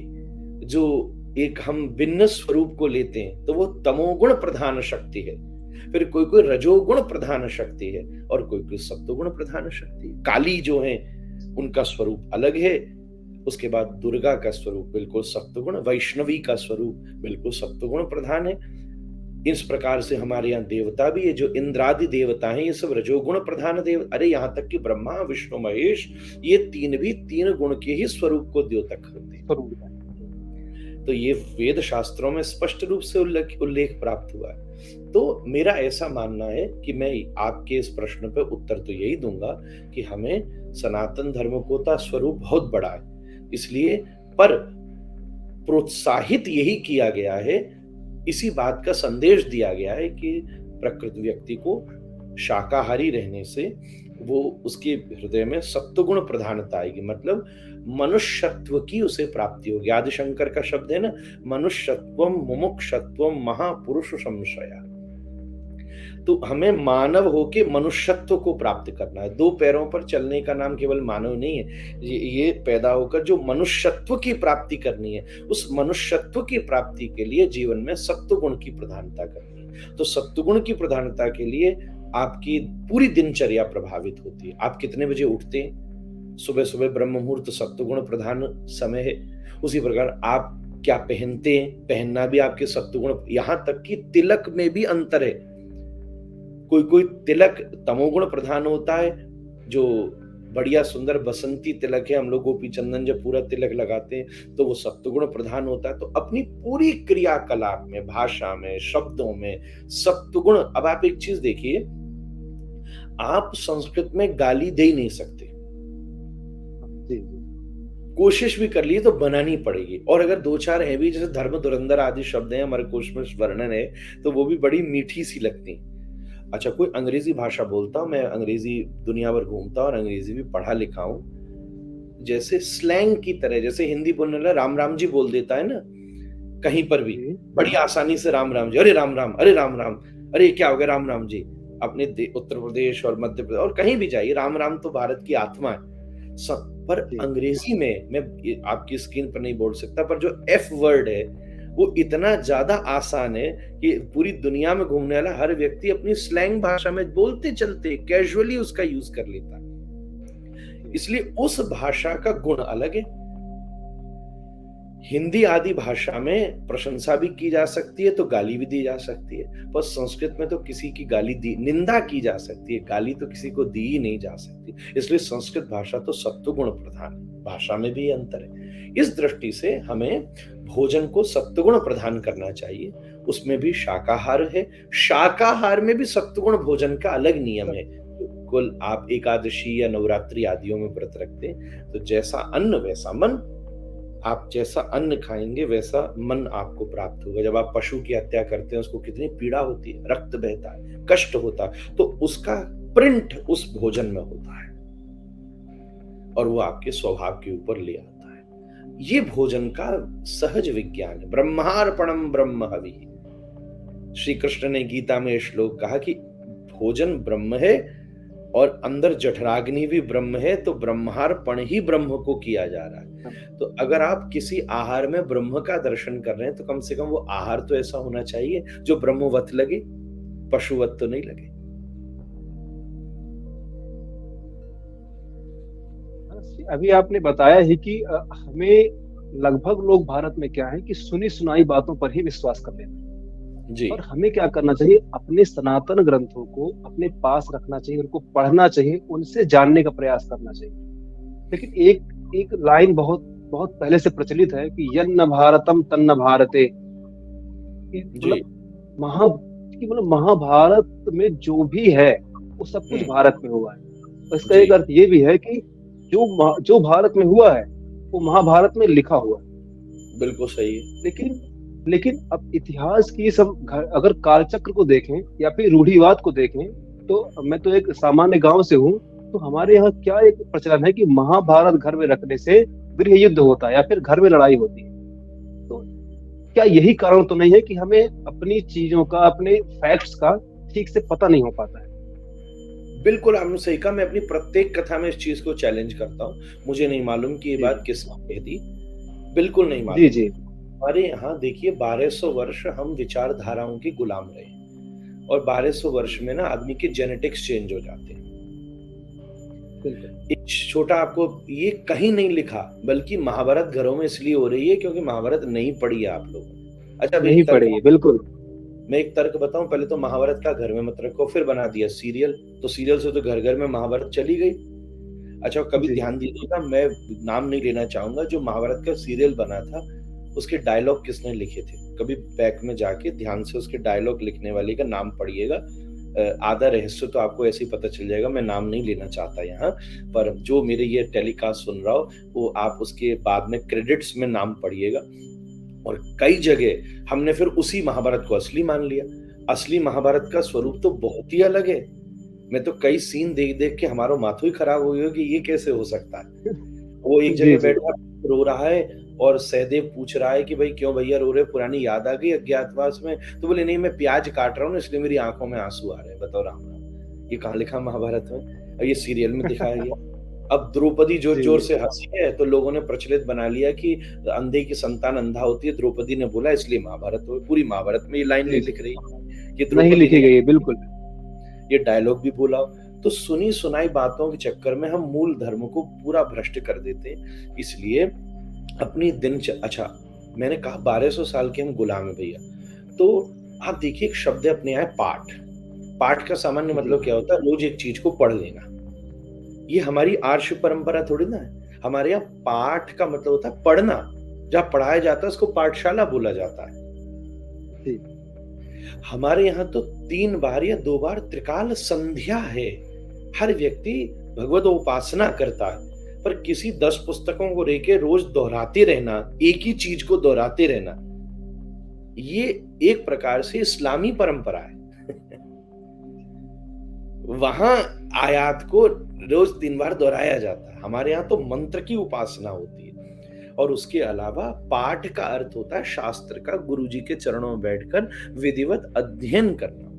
जो एक हम भिन्न स्वरूप को लेते हैं तो वो तमोगुण प्रधान शक्ति है। फिर कोई कोई रजोगुण प्रधान शक्ति है और कोई कोई सत्वगुण प्रधान शक्ति है। काली जो है उनका स्वरूप अलग है। उसके बाद दुर्गा का स्वरूप बिल्कुल सत्वगुण, वैष्णवी का स्वरूप बिल्कुल सत्वगुण प्रधान है। इस प्रकार से हमारे यहाँ देवता भी है, जो इंद्रादि देवता हैं ये सब रजोगुण प्रधान देव। अरे यहाँ तक कि ब्रह्मा विष्णु महेश ये तीन भी तीन गुण के ही स्वरूप को द्योतक होते हैं। तो ये वेद शास्त्रों में स्पष्ट रूप से उल्लेख प्राप्त हुआ है। तो मेरा ऐसा मानना है कि मैं आपके इस प्रश्न पे उत्तर तो यही दूंगा कि हमें सनातन धर्म का स्वरूप बहुत बड़ा है, इसलिए पर प्रोत्साहित यही किया गया है, इसी बात का संदेश दिया गया है कि प्रकृत व्यक्ति को शाकाहारी रहने से वो उसके हृदय में सत्वगुण प्रधानता आएगी, मतलब मनुष्यत्व की उसे प्राप्ति होगी। आदि शंकर का शब्द है ना, मनुष्यत्वम मुमुक्षत्वम महापुरुष संशया। तो हमें मानव होके मनुष्यत्व को प्राप्त करना है। दो पैरों पर चलने का नाम केवल मानव नहीं है, ये पैदा होकर जो मनुष्यत्व की प्राप्ति करनी है, उस मनुष्यत्व की प्राप्ति के लिए जीवन में सत्वगुण की प्रधानता करनी है। तो सत्वगुण की प्रधानता के लिए आपकी पूरी दिनचर्या प्रभावित होती है। आप कितने बजे उठते हैं? सुबह सुबह ब्रह्म मुहूर्त सत्वगुण प्रधान समय है। उसी प्रकार आप क्या पहनते हैं, पहनना भी आपके सत्वगुण। यहां तक कि तिलक में भी अंतर है। कोई कोई तिलक तमोगुण प्रधान होता है, जो बढ़िया सुंदर बसंती तिलक है, हम लोग गोपी चंदन जब पूरा तिलक लगाते हैं तो वो सत्वगुण प्रधान होता है। तो अपनी पूरी क्रियाकलाप में, भाषा में, शब्दों में सत्वगुण। अब आप एक चीज देखिए, आप संस्कृत में गाली दे ही नहीं सकते, कोशिश भी कर ली तो बनानी पड़ेगी। और अगर दो चार है भी, जैसे धर्म धुरंधर आदि शब्द हैं हमारे कोश में वर्णन है, तो वो भी बड़ी मीठी सी लगती। अच्छा, कोई अंग्रेजी भाषा बोलता हूं, मैं अंग्रेजी दुनिया भर घूमता हूं और अंग्रेजी भी पढ़ा लिखा हूं, जैसे स्लैंग की तरह, जैसे हिंदी बोलने वाला राम राम जी बोल देता है ना, कहीं पर भी बड़ी आसानी से राम राम जी, अरे राम राम, अरे राम राम, अरे क्या हो गया राम राम जी। अपने उत्तर प्रदेश और मध्य प्रदेश और कहीं भी जाइए, राम राम तो भारत की आत्मा है। पर अंग्रेजी में, मैं आपकी स्क्रीन पर नहीं बोल सकता, पर जो एफ वर्ड है वो इतना ज्यादा आसान है कि पूरी दुनिया में घूमने वाला हर व्यक्ति अपनी स्लैंग भाषा में बोलते चलते कैजुअली उसका यूज कर लेता है। इसलिए उस भाषा का गुण अलग है। हिंदी आदि भाषा में प्रशंसा भी की जा सकती है तो गाली भी दी जा सकती है, पर संस्कृत में तो किसी की गाली दी, निंदा की जा सकती है, गाली तो किसी को दी ही नहीं जा सकती। इसलिए संस्कृत भाषा तो सत्वगुण प्रधान है, भाषा में भी अंतर है। इस दृष्टि से हमें भोजन को सत्वगुण प्रधान करना चाहिए। उसमें भी शाकाहार है, शाकाहार में भी सत्वगुण भोजन का अलग नियम है। कुल आप एकादशी या नवरात्रि आदियों में व्रत रखते हैं तो जैसा अन्न वैसा मन, आप जैसा अन्न खाएंगे वैसा मन आपको प्राप्त होगा। जब आप पशु की हत्या करते हैं उसको कितनी पीड़ा होती है, रक्त बहता है, कष्ट होता है, तो उसका प्रिंट उस भोजन में होता है और वो आपके स्वभाव के ऊपर ले आता है। ये भोजन का सहज विज्ञान है। ब्रह्मार्पणम ब्रह्म हवि। श्री कृष्ण ने गीता में श्लोक कहा कि भोजन ब्रह्म है और अंदर जठराग्नि भी ब्रह्म है, तो ब्रह्मार्पण ही ब्रह्म को किया जा रहा है। तो अगर आप किसी आहार में ब्रह्म का दर्शन कर रहे हैं तो कम से कम वो आहार तो ऐसा होना चाहिए जो ब्रह्मवत लगे, पशुवत तो नहीं लगे। अभी आपने बताया ही कि हमें लगभग लोग भारत में क्या है कि सुनी सुनाई बातों पर ही विश्वास कर लेना जी। और हमें क्या करना चाहिए, अपने सनातन ग्रंथों को अपने पास रखना चाहिए, उनको पढ़ना चाहिए, उनसे जानने का प्रयास करना चाहिए। लेकिन एक लाइन बहुत बहुत पहले से प्रचलित है कि यन्न भारतम तन्न भारते, कि जी। मतलब महा कि मतलब महाभारत में जो भी है वो सब कुछ भारत में हुआ है। तो इसका जी। एक अर्थ ये भी है कि जो भारत में हुआ है वो महाभारत में लिखा हुआ है। बिल्कुल सही है। लेकिन लेकिन अब इतिहास की अगर कालचक्र को देखें या फिर रूढ़िवाद को देखें, तो मैं तो एक सामान्य गांव से हूँ, तो हमारे यहाँ क्या एक प्रचलन है कि महाभारत घर में रखने से गृह युद्ध होता है या फिर घर में लड़ाई होती है। तो क्या यही कारण तो नहीं है कि हमें अपनी चीजों का, अपने फैक्ट्स का ठीक से पता नहीं हो पाता है? बिल्कुल आपने सही कहा। मैं अपनी प्रत्येक कथा में इस चीज को चैलेंज करता हूँ। मुझे नहीं मालूम कि ये जी बात किसने कह दी, बिल्कुल नहीं जी मालूम। जी हमारे यहाँ देखिए 1200 वर्ष हम विचारधाराओं के गुलाम रहे, और 1200 वर्ष में ना आदमी के जेनेटिक्स चेंज हो जाते हैं। बिल्कुल। एक छोटा आपको, ये कहीं नहीं लिखा, बल्कि महाभारत घरों में इसलिए हो रही है क्योंकि महाभारत नहीं पढ़ी है आप लोगों ने। अच्छा, अब नहीं एक तर्क, पढ़ी है, बिल्कुल। मैं एक तर्क बताऊं। पहले तो महाभारत का घर में मत रखो, फिर बना दिया सीरियल, तो सीरियल से तो घर घर में महाभारत चली गई। अच्छा, कभी जी ध्यान दीजिएगा, मैं नाम नहीं लेना चाहूंगा, जो महाभारत का सीरियल बना था उसके डायलॉग किसने लिखे थे, कभी बैक में जाके ध्यान से उसके डायलॉग लिखने वाले का नाम पढ़िएगा। आधा रहस्य तो आपको ऐसे ही पता चल जाएगा। मैं नाम नहीं लेना चाहता यहाँ पर, जो मेरे ये टेलीकास्ट सुन रहा हो वो आप उसके बाद में क्रेडिट्स में नाम पढ़िएगा। और कई जगह हमने फिर उसी महाभारत को असली मान लिया। असली महाभारत का स्वरूप तो बहुत ही अलग है। मैं तो कई सीन देख देख के हमारा माथा ही खराब हो गया कि ये कैसे हो सकता है। वो एक जी जगह जी बैठा रो रहा है और सहदेव पूछ रहा है कि भाई क्यों भैया रो रहे, पुरानी याद आ गई अज्ञातवास में? तो बोले नहीं, मैं प्याज काट रहा हूँ इसलिए मेरी आंखों में आंसू आ रहे हैं। बताओ राम राम, ये कहाँ लिखा महाभारत में? और ये सीरियल में दिखाया गया। अब द्रौपदी जोर जी जोर जी से हंसी है तो लोगों ने प्रचलित बना लिया कि अंधे की संतान अंधा होती है, द्रौपदी ने बोला इसलिए महाभारत हो। पूरी महाभारत में ये लाइन जी नहीं जी लिख रही कि नहीं द्रौपदी लिखी ने गई है, बिल्कुल। ये डायलॉग भी बोला। तो सुनी सुनाई बातों के चक्कर में हम मूल धर्म को पूरा भ्रष्ट कर देते हैं। इसलिए अपनी अच्छा, मैंने कहा 1200 साल के हम गुलाम है भैया। तो आप देखिए, एक शब्द है अपने यहाँ पाठ। पाठ का सामान्य जी मतलब क्या होता है? रोज एक चीज को पढ़ लेना। ये हमारी आर्ष परंपरा थोड़ी ना है। हमारे यहाँ पाठ का मतलब होता है पढ़ना। जहाँ पढ़ाया जाता है उसको पाठशाला बोला जाता है। जी हमारे यहाँ तो 3 बार या 2 बार त्रिकाल संध्या है। हर व्यक्ति भगवत उपासना करता है, पर किसी 10 पुस्तकों को लेके रोज दोहराते रहना, एक ही चीज को दोहराते रहना, ये एक प्रकार से इस्लामी परंपरा है। वहां आयात को रोज 3 बार दोहराया जाता है। हमारे यहाँ तो मंत्र की उपासना होती है। और उसके अलावा पाठ का अर्थ होता है शास्त्र का, गुरुजी के चरणों में बैठकर विधिवत अध्ययन करना।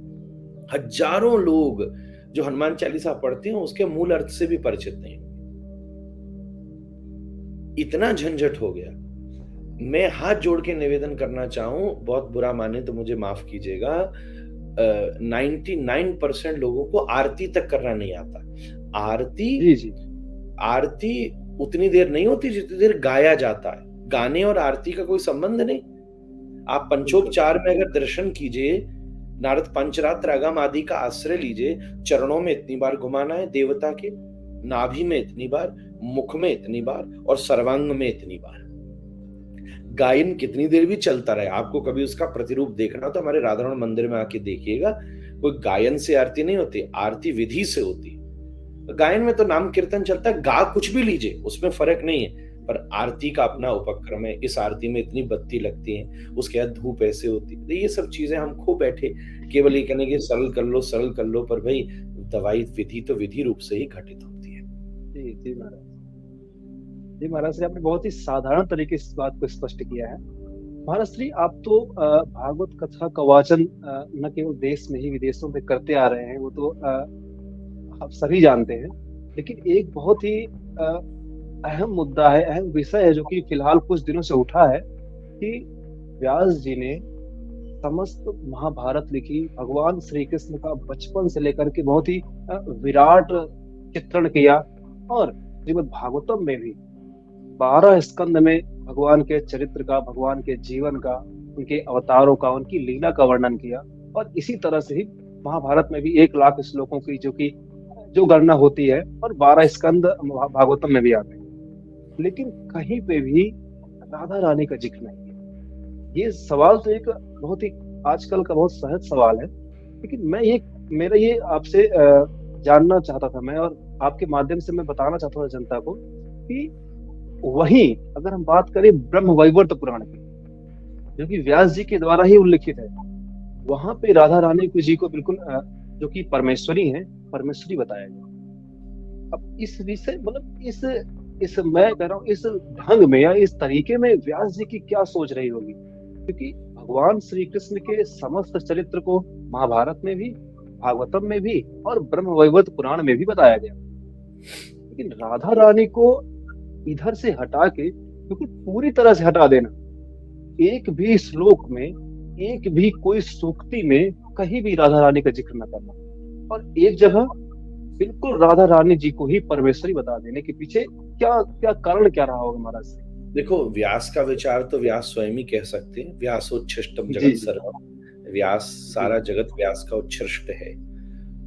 हजारों लोग जो हनुमान चालीसा पढ़ते हैं उसके मूल अर्थ से भी परिचित नहीं। इतना झंझट हो गया। मैं हाथ जोड़ के निवेदन करना चाहूं, बहुत बुरा माने तो मुझे माफ कीजिएगा, 99% लोगों को आरती तक करना नहीं आता। जी जी आरती उतनी देर नहीं होती जितनी देर गाया जाता है। गाने और आरती का कोई संबंध नहीं। आप पंचोपचार में अगर दर्शन कीजिए, नारद पंचरात्र अगम आदि का आश्रय लीजिए, चरणों में इतनी बार घुमाना है देवता के, नाभि में इतनी बार, मुख में इतनी बार और सर्वांग में इतनी बार। गायन कितनी देर भी चलता रहे। आपको कभी उसका प्रतिरूप देखना तो हमारे राधारमण मंदिर में आके देखिएगा। कोई गायन से आरती नहीं होती, आरती विधि से होती है। गायन में तो नाम कीर्तन चलता है, गा कुछ भी लीजिए, उसमें फर्क नहीं है, पर आरती का अपना उपक्रम है। इस आरती में इतनी बत्ती लगती है, उसके बाद धूप ऐसे होती है। ये सब चीजें हम खो बैठे, केवल ये कहने की सरल कर लो, सरल कर लो, पर भाई दवाई विधि तो विधि रूप से ही घटित होती है। जी जी महाराज। जी महाराज श्री, आपने बहुत ही साधारण तरीके से इस बात को स्पष्ट किया है। महाराज श्री, आप तो भागवत कथा का वाचन न केवल देश में ही विदेशों में करते आ रहे हैं, वो तो आप सभी जानते हैं। लेकिन एक बहुत ही अहम मुद्दा है, अहम विषय है, जो कि फिलहाल कुछ दिनों से उठा है कि व्यास जी ने समस्त महाभारत लिखी, भगवान श्री कृष्ण का बचपन से लेकर के बहुत ही विराट चित्रण किया, और श्रीमद् भागवतम में भी 12 स्कंद में भगवान के चरित्र का, भगवान के जीवन का, उनके अवतारों का, उनकी लीला का वर्णन किया। और इसी तरह से ही महाभारत में भी 1 लाख श्लोकों की जो गणना होती है, और 12 स्कंद भागवतम में भी आते हैं। लेकिन कहीं पे भी राधा रानी का जिक्र नहीं है। ये सवाल तो एक बहुत ही आजकल का बहुत सहज सवाल है, लेकिन मैं ये मेरा ये आपसे जानना चाहता था मैं, और आपके माध्यम से मैं बताना चाहता था जनता को कि वहीं अगर हम बात करें ब्रह्म वैवर्त पुराण की, जो कि व्यास जी के द्वारा ही उल्लिखित है, वहां पे राधा रानी को जी को बिल्कुल जो कि परमेश्वरी है, परमेश्वरी बताया गया। अब इस विषय मतलब इस मैं कह रहा हूँ इस ढंग में या इस तरीके में व्यास जी की क्या सोच रही होगी, क्योंकि भगवान श्री कृष्ण के समस्त चरित्र को महाभारत में भी, भागवतम में भी और ब्रह्म वैवर्त पुराण में भी बताया गया, लेकिन राधा रानी को इधर से हटा के, क्योंकि पूरी तरह से हटा देना, एक भी श्लोक में, एक भी कोई सूक्ति में कहीं भी राधा रानी का जिक्र न करना, और एक जगह बिल्कुल राधा रानी जी को ही परमेश्वरी बता देने के पीछे क्या क्या कारण क्या रहा होगा महाराज से? देखो, व्यास का विचार तो व्यास स्वयं ही कह सकते हैं, व्यासोच्छिष्टम जी जगत जी सर्वम। व्यास, जी सारा जगत व्यास का उच्छिष्ट है।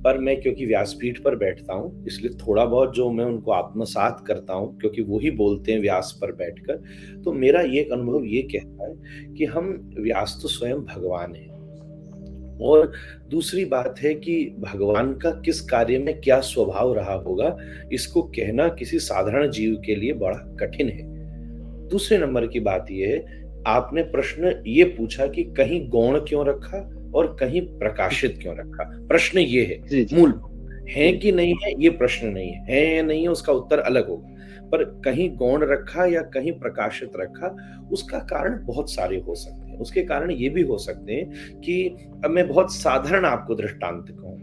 पर मैं क्योंकि व्यासपीठ पर बैठता हूँ, इसलिए थोड़ा बहुत जो मैं उनको आत्मसात करता हूँ, क्योंकि वो ही बोलते हैं व्यास पर बैठकर, तो मेरा ये अनुभव ये कहता है कि हम, व्यास तो स्वयं भगवान है। और दूसरी बात है कि भगवान का किस कार्य में क्या स्वभाव रहा होगा, इसको कहना किसी साधारण जीव के लिए बड़ा कठिन है। दूसरे नंबर की बात यह है, आपने प्रश्न ये पूछा कि कहीं गौण क्यों रखा और कहीं प्रकाशित क्यों रखा। प्रश्न ये है जी जी मूल, है जी कि नहीं है ये प्रश्न नहीं है या नहीं है उसका उत्तर अलग होगा। पर कहीं गौण रखा या कहीं प्रकाशित रखा, उसका कारण बहुत सारे हो सकते हैं। उसके कारण ये भी हो सकते हैं कि, अब मैं बहुत साधारण आपको दृष्टांत कहूँ,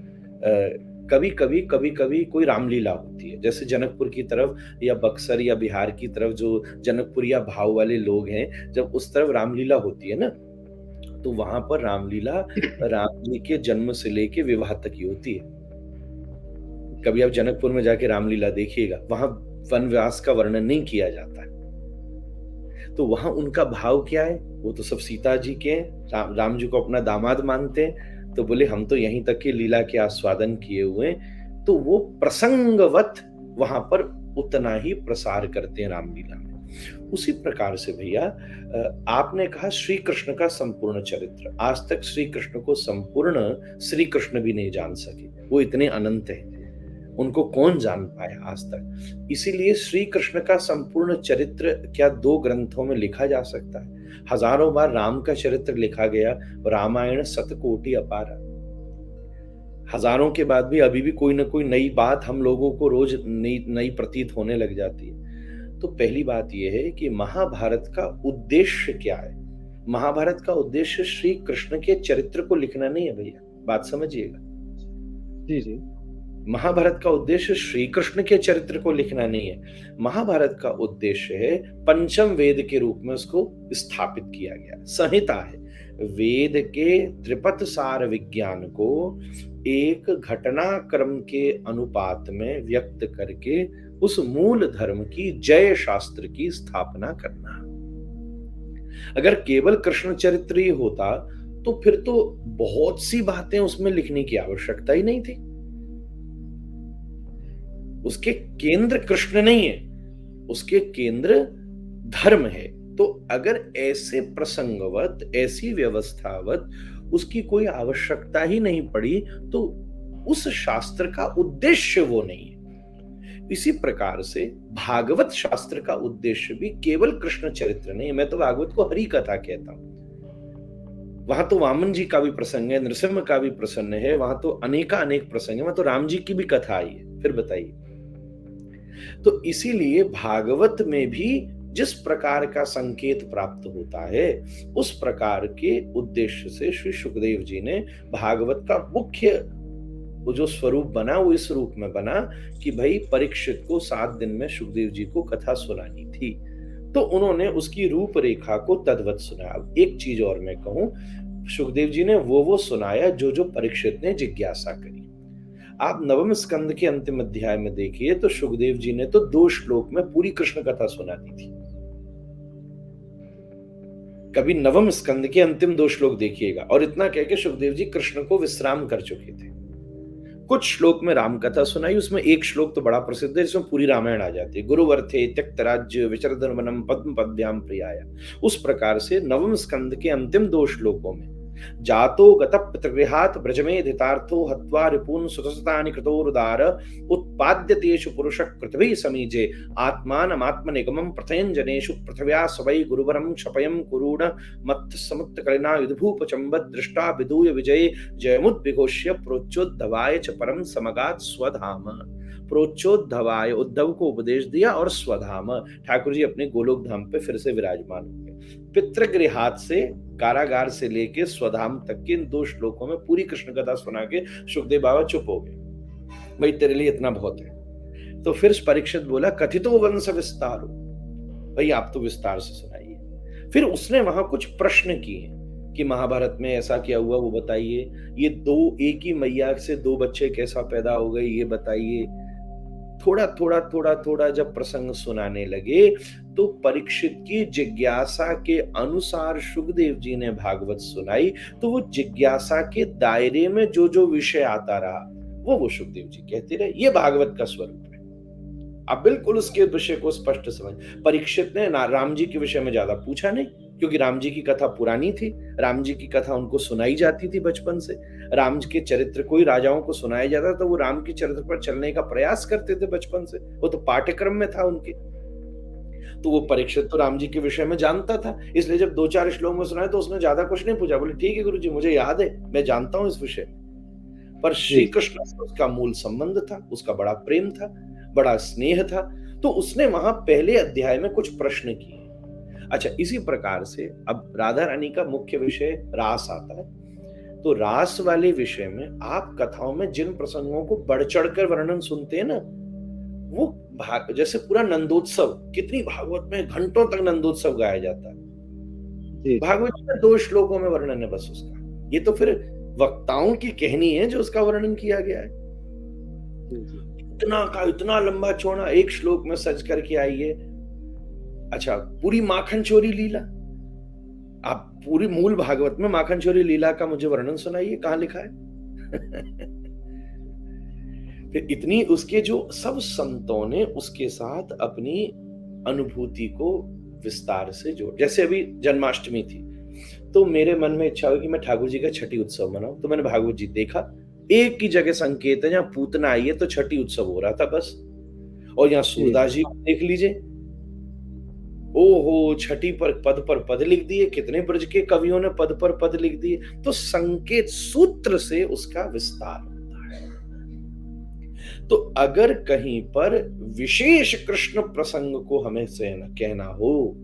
कभी कभी कोई रामलीला होती है, जैसे जनकपुर की तरफ या बक्सर या बिहार की तरफ जो जनकपुर या भाव वाले लोग हैं, जब उस तरफ रामलीला होती है ना, तो वहां पर रामलीला राम जी के जन्म से लेके विवाह तक की होती है। कभी आप जनकपुर में जाके रामलीला देखिएगा, वहां वनवास का वर्णन नहीं किया जाता है। तो वहां उनका भाव क्या है, वो तो सब सीता जी के हैं, राम जी को अपना दामाद मानते हैं, तो बोले हम तो यहीं तक की लीला के आस्वादन किए हुए हैं। तो वो प्रसंगवत वहां पर उतना ही प्रसार करते हैं रामलीला में। उसी प्रकार से भैया, आपने कहा श्री कृष्ण का संपूर्ण चरित्र, आज तक श्री कृष्ण को संपूर्ण श्री कृष्ण भी नहीं जान सके, वो इतने अनंत है, उनको कौन जान पाया आज तक। इसीलिए श्री कृष्ण का संपूर्ण चरित्र क्या 2 ग्रंथों में लिखा जा सकता है? हजारों बार राम का चरित्र लिखा गया, रामायण शतकोटि अपार, हजारों के बाद भी अभी भी कोई ना कोई नई बात हम लोगों को रोज नई प्रतीत होने लग जाती है। तो पहली बात यह है कि महाभारत का उद्देश्य क्या है। महाभारत का उद्देश्य श्री कृष्ण के चरित्र को लिखना नहीं है भैया, बात समझिएगा। जी जी महाभारत का उद्देश्य श्री कृष्ण के चरित्र को लिखना नहीं है। महाभारत का उद्देश्य है, पंचम वेद के रूप में उसको स्थापित किया गया, संहिता है, वेद के त्रिपथ सार विज्ञान को एक घटनाक्रम के अनुपात में व्यक्त करके उस मूल धर्म की, जय शास्त्र की स्थापना करना। अगर केवल कृष्ण चरित्र ही होता तो फिर तो बहुत सी बातें उसमें लिखने की आवश्यकता ही नहीं थी। उसके केंद्र कृष्ण नहीं है, उसके केंद्र धर्म है। तो अगर ऐसे प्रसंगवत, ऐसी व्यवस्थावत उसकी कोई आवश्यकता ही नहीं पड़ी, तो उस शास्त्र का उद्देश्य वो नहीं है। इसी प्रकार से भागवत शास्त्र का उद्देश्य भी केवल कृष्ण चरित्र नहीं है। मैं तो भागवत को हरि कथा कहता हूं। वहां तो वामन जी का भी प्रसंग है, नृसिंह का भी प्रसन्न है, वहां तो अनेक प्रसंग है, वहां तो राम जी की भी कथा आई है। फिर बताइए, तो इसीलिए भागवत में भी जिस प्रकार का संकेत प्राप्त होता है, उस प्रकार के उद्देश्य से श्री सुखदेव जी ने भागवत का मुख्य वो जो स्वरूप बना, वो इस रूप में बना कि भाई परीक्षित को 7 दिन में सुखदेव जी को कथा सुनानी थी, तो उन्होंने उसकी रूपरेखा को तद्वत सुनाया। एक चीज और मैं कहूं, सुखदेव जी ने वो सुनाया जो परीक्षित ने जिज्ञासा करी। आप नवम स्कंद के अंतिम अध्याय में देखिए तो सुखदेव जी ने तो 2 श्लोक में पूरी कृष्ण कथा सुना दी थी। कभी नवम स्कंद के अंतिम 2 श्लोक देखिएगा, और इतना कह के सुखदेव जी कृष्ण को विश्राम कर चुके थे। कुछ श्लोक में राम कथा सुनाई, उसमें एक श्लोक तो बड़ा प्रसिद्ध है जिसमें पूरी रामायण आ जाती है, गुरुवर्थे त्यक्त राज्य विचरदन वनम पद्म पद्भ्याम प्रियाय। उस प्रकार से नवम स्कंद के अंतिम 2 श्लोकों में जातो गत पितृगृहात् ब्रजमेधितार्थो हत्वा रिपून् सुतसतानि कृतोरुदार उत्पाद्य तेषु पुरुषः कृतभिः समीजे आत्मानमात्मनिगमं प्रथयन् जनेषु पृथिव्या सवै गुरुवरं क्षपयं कुरूण मत्थ समुत्तकलिना युधभूपचम्बत् दृष्टा विदूय विजये जयमुद्विघोष्य प्रोच्चोद्धवाय च परम समगात् स्वधाम। प्रोच्चोद्धवाय, उद्धव को उपदेश दिया, और स्वधाम, ठाकुर जी अपने गोलोक धाम पे फिर से विराजमान हो गए। पितृगृहात से, कारागार से लेके स्वधाम तक के इन 2 श्लोकों में पूरी कृष्ण कथा सुना के सुखदेव बाबा चुप हो गए, भाई तेरे लिए इतना बहुत है। तो फिर परीक्षित बोला कथितो वंश विस्तारो, भाई आप तो विस्तार से सुनाइए। फिर उसने वहां कुछ प्रश्न किए कि महाभारत में ऐसा क्या हुआ वो बताइए, ये 2 एक ही मैया से 2 बच्चे कैसा पैदा हो गए ये बताइए। थोड़ा जब प्रसंग सुनाने लगे तो परीक्षित की जिज्ञासा के अनुसार सुखदेव जी ने भागवत सुनाई। तो वो जिज्ञासा के दायरे में जो जो विषय आता रहा वो सुखदेव जी कहते रहे। ये भागवत का स्वरूप है। आप बिल्कुल उसके विषय को स्पष्ट समझ। परीक्षित ने राम जी के विषय में ज्यादा पूछा नहीं, क्योंकि राम जी की कथा पुरानी थी, राम जी की कथा उनको सुनाई जाती थी बचपन से। राम जी के चरित्र को ही राजाओं को सुनाया जाता, तो वो राम के चरित्र पर चलने का प्रयास करते थे बचपन से, वो तो पाठ्यक्रम में था उनके। तो वो परीक्षित तो राम जी के विषय में जानता था, इसलिए जब 2-4 श्लोक में सुनाए तो उसने ज्यादा कुछ नहीं पूछा, बोले ठीक है गुरु जी मुझे याद है, मैं जानता हूं इस विषय में। पर श्री कृष्ण से उसका मूल संबंध था, उसका बड़ा प्रेम था, बड़ा स्नेह था, तो उसने वहां पहले अध्याय में कुछ प्रश्न किए। अच्छा, इसी प्रकार से अब राधा रानी का मुख्य विषय रास आता है। तो रास वाले विषय में आप कथाओं में जिन प्रसंगों को बढ़ चढ़कर वर्णन सुनते हैं ना, वो जैसे पूरा नंदोत्सव, कितनी भागवत में घंटों तक नंदोत्सव गाया जाता है, भागवत में 2 श्लोकों में वर्णन है बस उसका। ये तो फिर वक्ताओं की कहनी है जो उसका वर्णन किया गया है। इतना लंबा चौड़ा एक श्लोक में सज करके आइए। अच्छा, पूरी माखन चोरी लीला, आप पूरी मूल भागवत में माखन चोरी लीला का मुझे वर्णन सुनाइए, कहां लिखा है? फिर इतनी उसके जो सब संतों ने उसके साथ अपनी अनुभूति को विस्तार से जोड़। जैसे अभी जन्माष्टमी थी, तो मेरे मन में इच्छा हुई कि मैं ठाकुर जी का छठी उत्सव मनाऊं, तो मैंने भागवत जी देखा। एक की जगह संकेत है, जहां पूतना आई है तो छठी उत्सव हो रहा था बस। और यहाँ सूरदास जी को देख लीजिए, ओहो, छठी पर पद लिख दिए, कितने ब्रज के कवियों ने पद पर पद लिख दिए। तो संकेत सूत्र से उसका विस्तार होता है। तो अगर कहीं पर विशेष कृष्ण प्रसंग को हमें से कहना हो,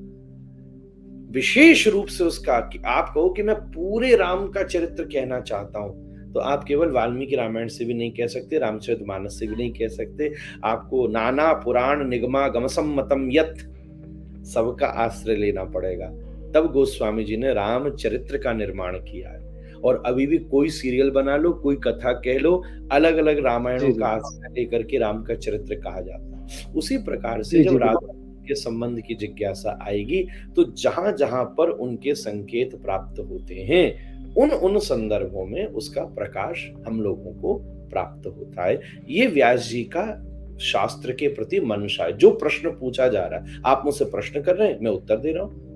विशेष रूप से उसका, कि आप कहो कि मैं पूरे राम का चरित्र कहना चाहता हूं, तो आप केवल वाल्मीकि रामायण से भी नहीं कह सकते, रामचरितमानस से भी नहीं कह सकते। आपको नाना पुराण निगमा गमसम्मतम यत्, सबका आश्रय लेना पड़ेगा। तब गोस्वामी जी ने रामचरित्र का निर्माण किया है। और अभी भी कोई सीरियल बना लो, कोई कथा कह लो, अलग अलग रामायणों का आश्रय लेकर के राम का चरित्र कहा जाता है। उसी प्रकार से जब राधा के संबंध की जिज्ञासा आएगी, तो जहां जहां पर उनके संकेत प्राप्त होते हैं, उन संदर्भों में उसका प्रकाश हम लोगों को प्राप्त होता है। ये व्यास जी का शास्त्र के प्रति मंशा है। जो प्रश्न पूछा जा रहा है, आप मुझसे प्रश्न कर रहे हैं, मैं उत्तर दे रहा हूं।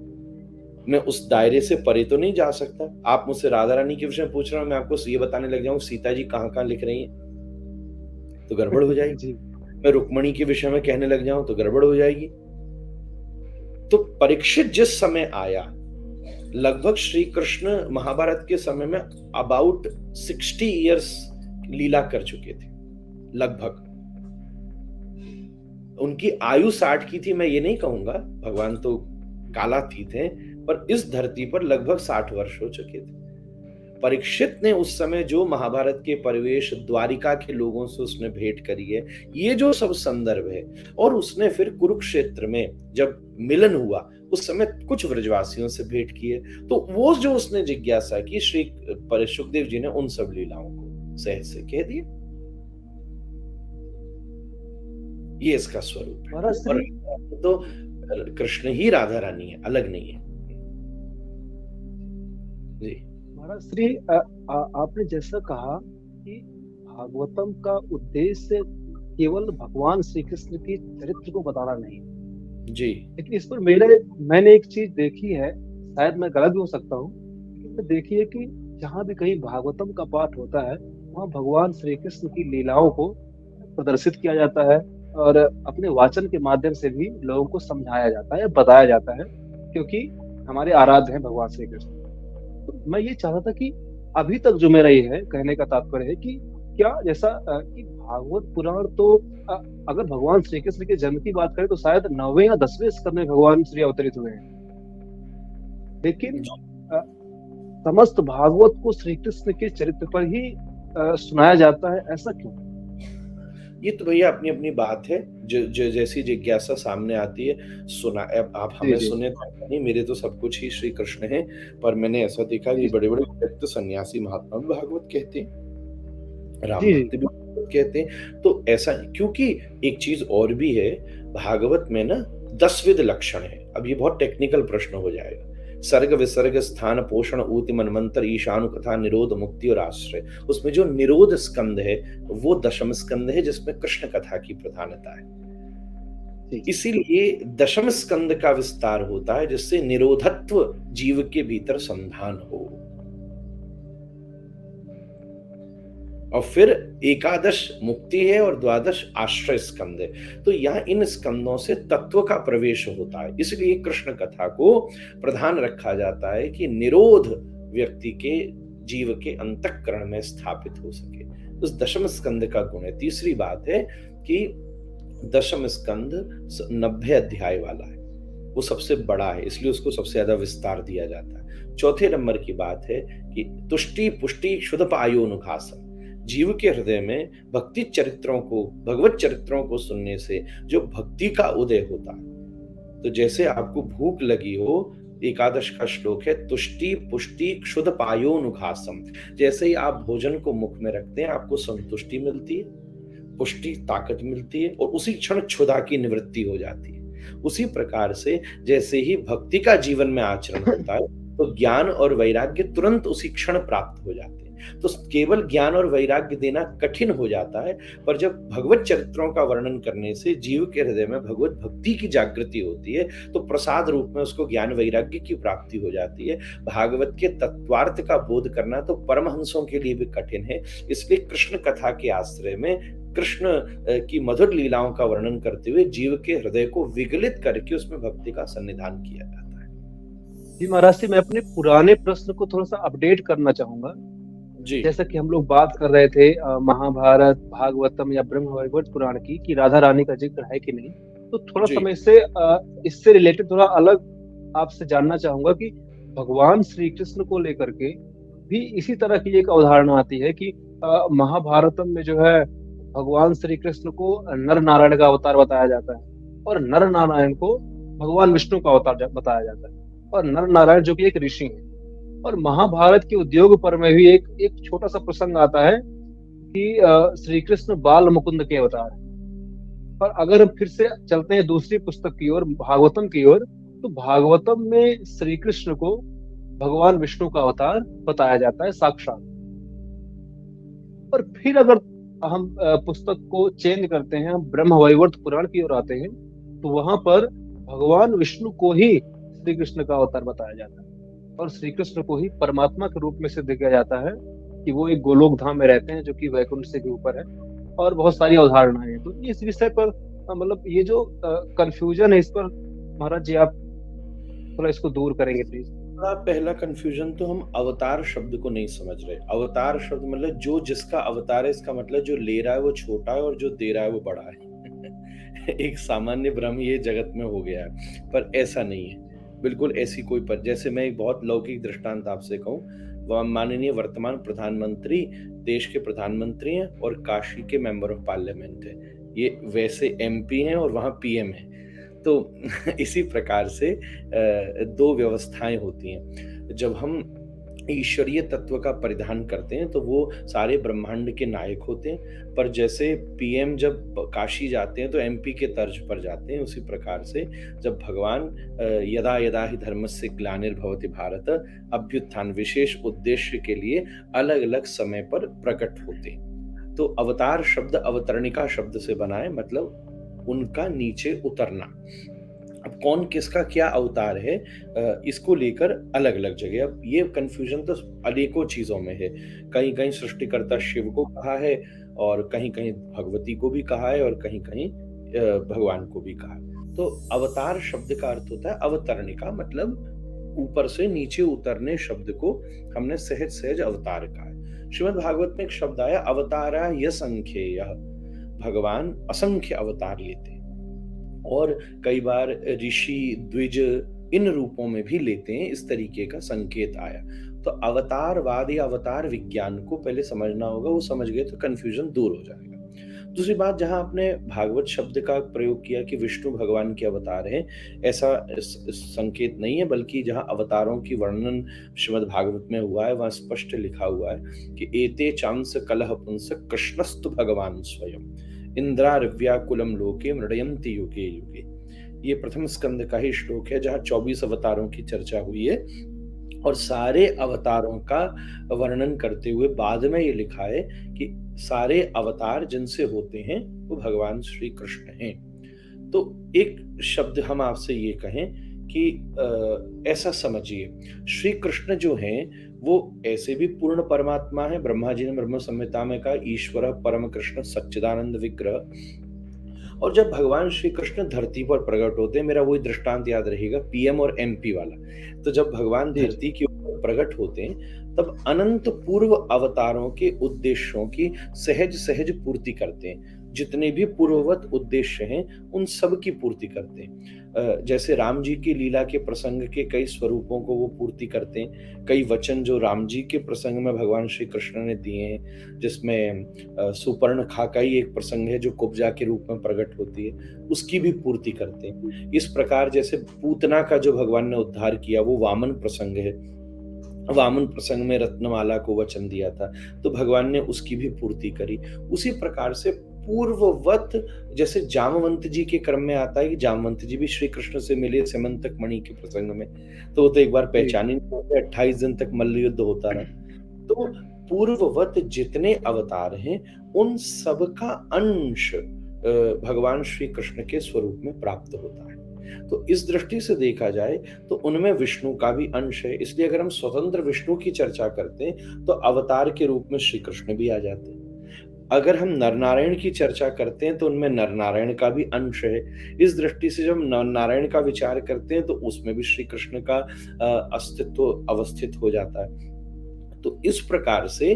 मैं उस दायरे से परे तो नहीं जा सकता। आप मुझसे राधा रानी के विषय में पूछ रहे हो, मैं आपको ये बताने लग जाऊं सीता जी कहां कहां लिख रही हैं, तो गड़बड़ हो जाएगी। मैं रुक्मणी के विषय में कहने लग जाऊं तो गड़बड़ हो जाएगी। तो परीक्षित जिस समय आया, लगभग श्री कृष्ण महाभारत के समय में अबाउट 60 इयर्स लीला कर चुके थे। लगभग उनकी आयु 60 की थी, मैं ये नहीं कहूंगा, भगवान तो कालातीत थे, पर इस धरती पर लगभग 60 वर्ष हो चुके थे। परीक्षित ने उस समय जो महाभारत के परिवेश, द्वारिका के लोगों से उसने भेंट करी है, ये जो सब संदर्भ है, और उसने फिर कुरुक्षेत्र में जब मिलन हुआ उस समय कुछ व्रजवासियों से भेंट की है, तो वो जो उसने जिज्ञासा की, श्री सुखदेव जी ने उन सब लीलाओं को सहज से कह दिया। ये इसका स्वरूप है। और तो कृष्ण ही राधा रानी है, अलग नहीं है जी। महाराज श्री आपने जैसा कहा कि भागवतम का उद्देश्य केवल भगवान श्री कृष्ण के चरित्र को बताना नहीं है। जी। लेकिन इस पर मैंने एक चीज देखी है, शायद मैं गलत भी हो सकता हूँ, लेकिन देखिए कि जहाँ भी कहीं भागवतम का पाठ होता है वहाँ भगवान श्री कृष्ण की लीलाओं को प्रदर्शित किया जाता है और अपने वाचन के माध्यम से भी लोगों को समझाया जाता है, बताया जाता है, क्योंकि हमारे आराध्य हैं भगवान श्री कृष्ण। तो मैं ये चाहता था कि अभी तक जो मेरा ये है कहने का तात्पर्य है कि क्या जैसा कि भागवत पुराण तो अ, अगर भगवान श्री कृष्ण के जन्म की बात करें तो शायद 9वें या 10वें स्कंद में भगवान श्री अवतरित हुए हैं, लेकिन अ, समस्त भागवत को श्री कृष्ण के चरित्र पर ही सुनाया जाता है, ऐसा क्यों? ये तो भैया अपनी अपनी बात है, जो जैसी जिज्ञासा सामने आती है सुना। अब आप जी हमें जी सुने तो नहीं, मेरे तो सब कुछ ही श्री कृष्ण है, पर मैंने ऐसा देखा कि जी बड़े बड़े व्यक्ति सन्यासी महात्मा भी भागवत कहते हैं, राम जी जी भक्त भी भागवत कहते हैं। तो ऐसा क्योंकि एक चीज और भी है, भागवत में ना 10 विध लक्षण है। अब ये बहुत टेक्निकल प्रश्न हो जाएगा। सर्ग विसर्ग स्थान पोषण ऊति मनमंत्र ईशानु कथा निरोध मुक्ति और आश्रय, उसमें जो निरोध स्कंद है वो 10वें स्कंद है जिसमें कृष्ण कथा की प्रधानता है। जी जी इसीलिए 10वें स्कंद का विस्तार होता है जिससे निरोधत्व जीव के भीतर संधान हो। और फिर 11 मुक्ति है और 12 आश्रय स्कंद है। तो यहाँ इन स्कंदों से तत्व का प्रवेश होता है, इसलिए कृष्ण कथा को प्रधान रखा जाता है कि निरोध व्यक्ति के जीव के अंतःकरण में स्थापित हो सके। उस 10वें स्कंद का गुण है। तीसरी बात है कि 10वां स्कंद 90 अध्याय वाला है, वो सबसे बड़ा है, इसलिए उसको सबसे ज्यादा विस्तार दिया जाता है। चौथे नंबर की बात है कि तुष्टि पुष्टि शुद्ध पायोनुघासम, जीव के हृदय में भक्ति चरित्रों को, भगवत चरित्रों को सुनने से जो भक्ति का उदय होता है। तो जैसे आपको भूख लगी हो, 11 का श्लोक है, तुष्टि पुष्टि क्षुध पायोनुघासम, जैसे ही आप भोजन को मुख में रखते हैं आपको संतुष्टि मिलती है, पुष्टि ताकत मिलती है और उसी क्षण क्षुधा की निवृत्ति हो जाती है। उसी प्रकार से जैसे ही भक्ति का जीवन में आचरण होता है तो ज्ञान और वैराग्य तुरंत उसी क्षण प्राप्त हो जाते हैं। तो केवल ज्ञान और वैराग्य देना कठिन हो जाता है, पर जब भगवत चरित्रों का वर्णन करने से जीव के हृदय में भगवत भक्ति की जागृति होती है तो प्रसाद रूप में उसको ज्ञान वैराग्य की प्राप्ति हो जाती है। भागवत के तत्वार्थ का बोध करना तो परमहंसों के लिए भी कठिन है, इसलिए कृष्ण कथा के आश्रय में कृष्ण की मधुर लीलाओं का वर्णन करते हुए जीव के हृदय को विगलित करके उसमें भक्ति का सन्निधान किया जाता है। जी महाराज जी, मैं अपने पुराने प्रश्न को थोड़ा सा अपडेट करना चाहूंगा। जी जैसा कि हम लोग बात कर रहे थे महाभारत, भागवतम या ब्रह्म वैवर्त पुराण की, कि राधा रानी का जिक्र है कि नहीं, तो थोड़ा जी समय इससे रिलेटेड थोड़ा अलग आपसे जानना चाहूंगा कि भगवान श्री कृष्ण को लेकर के भी इसी तरह की एक अवधारणा आती है कि महाभारतम में जो है भगवान श्री कृष्ण को नर नारायण का अवतार बताया जाता है और नर नारायण को भगवान विष्णु का अवतार बताया जाता है, और नर नारायण जो कि एक ऋषि है। और महाभारत के उद्योग पर्व में भी एक छोटा सा प्रसंग आता है कि श्री कृष्ण बाल मुकुंद के अवतार है। और अगर हम फिर से चलते हैं दूसरी पुस्तक की ओर, भागवतम की ओर, तो भागवतम में श्री कृष्ण को भगवान विष्णु का अवतार बताया जाता है साक्षात। और फिर अगर हम पुस्तक को चेंज करते हैं, हम ब्रह्म वैवर्त पुराण की ओर आते हैं, तो वहां पर भगवान विष्णु को ही श्री कृष्ण का अवतार बताया जाता है और श्री कृष्ण को ही परमात्मा के रूप में सिद्ध किया जाता है कि वो एक गोलोक धाम में रहते हैं जो कि वैकुंठ से भी ऊपर है, और बहुत सारी अवधारणाएं हैं। तो इस विषय पर मतलब ये जो कंफ्यूजन है, इस पर महाराज जी आप थोड़ा इसको दूर करेंगे प्लीज। पहला कंफ्यूजन तो हम अवतार शब्द को नहीं समझ रहे। अवतार शब्द मतलब जो जिसका अवतार है, इसका मतलब जो ले रहा है वो छोटा है और जो दे रहा है वो बड़ा है। एक सामान्य भ्रम ये जगत में हो गया है, पर ऐसा नहीं है, बिल्कुल ऐसी कोई पर। जैसे मैं एक बहुत लौकिक दृष्टांत आपसे कहूँ, माननीय वर्तमान प्रधानमंत्री देश के प्रधानमंत्री हैं और काशी के मेंबर ऑफ पार्लियामेंट है। ये वैसे एमपी हैं और वहाँ पीएम है। तो इसी प्रकार से दो व्यवस्थाएं होती हैं। जब हम ईश्वरीय तत्व का परिधान करते हैं तो वो सारे ब्रह्मांड के नायक होते हैं, पर जैसे पीएम जब काशी जाते हैं तो एमपी के तर्ज पर जाते हैं, उसी प्रकार से जब भगवान यदा यदा ही धर्मस्य ग्लानिर्भवति भारत अभ्युत्थान विशेष उद्देश्य के लिए अलग अलग समय पर प्रकट होते हैं। तो अवतार शब्द अवतरणिका शब्द से बना है, मतलब उनका नीचे उतरना। अब कौन किसका क्या अवतार है, इसको लेकर अलग अलग जगह, अब ये कंफ्यूजन तो अनेकों चीजों में है। कहीं कहीं सृष्टिकर्ता शिव को कहा है, और कहीं कहीं भगवती को भी कहा है, और कहीं कहीं भगवान को भी कहा है। तो अवतार शब्द का अर्थ होता है अवतरणिका, मतलब ऊपर से नीचे उतरने शब्द को हमने सहज सहज अवतार कहा है। श्रीमद् भागवत में एक शब्द आया अवतारा यसंख्येय, भगवान असंख्य अवतार लेते हैं, और कई बार ऋषि द्विज इन रूपों में भी लेते हैं, इस तरीके का संकेत आया। तो अवतारवाद या अवतार विज्ञान को पहले समझना होगा, वो समझ गए तो कंफ्यूजन दूर हो जाएगा। दूसरी बात, जहां आपने भागवत शब्द का प्रयोग किया कि विष्णु भगवान के अवतार हैं, ऐसा संकेत नहीं है, बल्कि जहां अवतारों की वर्णन श्रीमद् भागवत में हुआ है वहां स्पष्ट लिखा हुआ है कि एते चांस कलह पुंस कृष्णस्तु भगवान स्वयं इंद्रारव्याकुलम लोके मृडयन्ति युगे युगे। ये प्रथम स्कंद का ही श्लोक है, जहां 24 अवतारों की चर्चा हुई है, और सारे अवतारों का वर्णन करते हुए बाद में ये लिखा है कि सारे अवतार जिनसे होते हैं वो भगवान श्री कृष्ण हैं। तो एक शब्द हम आपसे ये कहें कि ऐसा समझिए, श्री कृष्ण जो हैं वो ऐसे भी पूर्ण परमात्मा है। ब्रह्मा जी ने ब्रह्म संहिता में कहा ईश्वर परम कृष्ण सच्चिदानंद विग्रह। और जब भगवान श्री कृष्ण धरती पर प्रकट होते हैं, मेरा वही दृष्टांत याद रहेगा पीएम और एमपी वाला, तो जब भगवान धरती के ऊपर प्रकट होते हैं तब अनंत पूर्व अवतारों के उद्देश्यों की सहज सहज पूर्ति करते हैं। जितने भी पूर्ववत उद्देश्य हैं उन सब की पूर्ति करते हैं। जैसे राम जी की लीला के प्रसंग के कई स्वरूपों को वो पूर्ति करते हैं। कई वचन जो राम जी के प्रसंग में भगवान श्री कृष्ण ने दिए हैं, जिसमें सुपर्णखा का ही एक प्रसंग है जो कुब्जा के रूप में प्रकट होती है, उसकी भी पूर्ति करते हैं। इस प्रकार जैसे पूतना का जो भगवान ने उद्धार किया वो वामन प्रसंग है, वामन प्रसंग में रत्नमाला को वचन दिया था, तो भगवान ने उसकी भी पूर्ति करी। उसी प्रकार से पूर्ववत, जैसे जामवंत जी के क्रम में आता है कि जामवंत जी भी श्री कृष्ण से मिले सेमंतक मणि के प्रसंग में, तो वो तो एक बार पहचाने 28 दिन तक मल्ल युद्ध होता रहा। तो पूर्ववत जितने अवतार हैं उन सब का अंश भगवान श्री कृष्ण के स्वरूप में प्राप्त होता है। तो इस दृष्टि से देखा जाए तो उनमें विष्णु का भी अंश है। इसलिए अगर हम स्वतंत्र विष्णु की चर्चा करते हैं तो अवतार के रूप में श्री कृष्ण भी आ जाते हैं। अगर हम नर नारायण की चर्चा करते हैं तो उनमें नर नारायण का भी अंश है। इस दृष्टि से जब नर नारायण का विचार करते हैं तो उसमें भी श्री कृष्ण का अस्तित्व अवस्थित हो जाता है। तो इस प्रकार से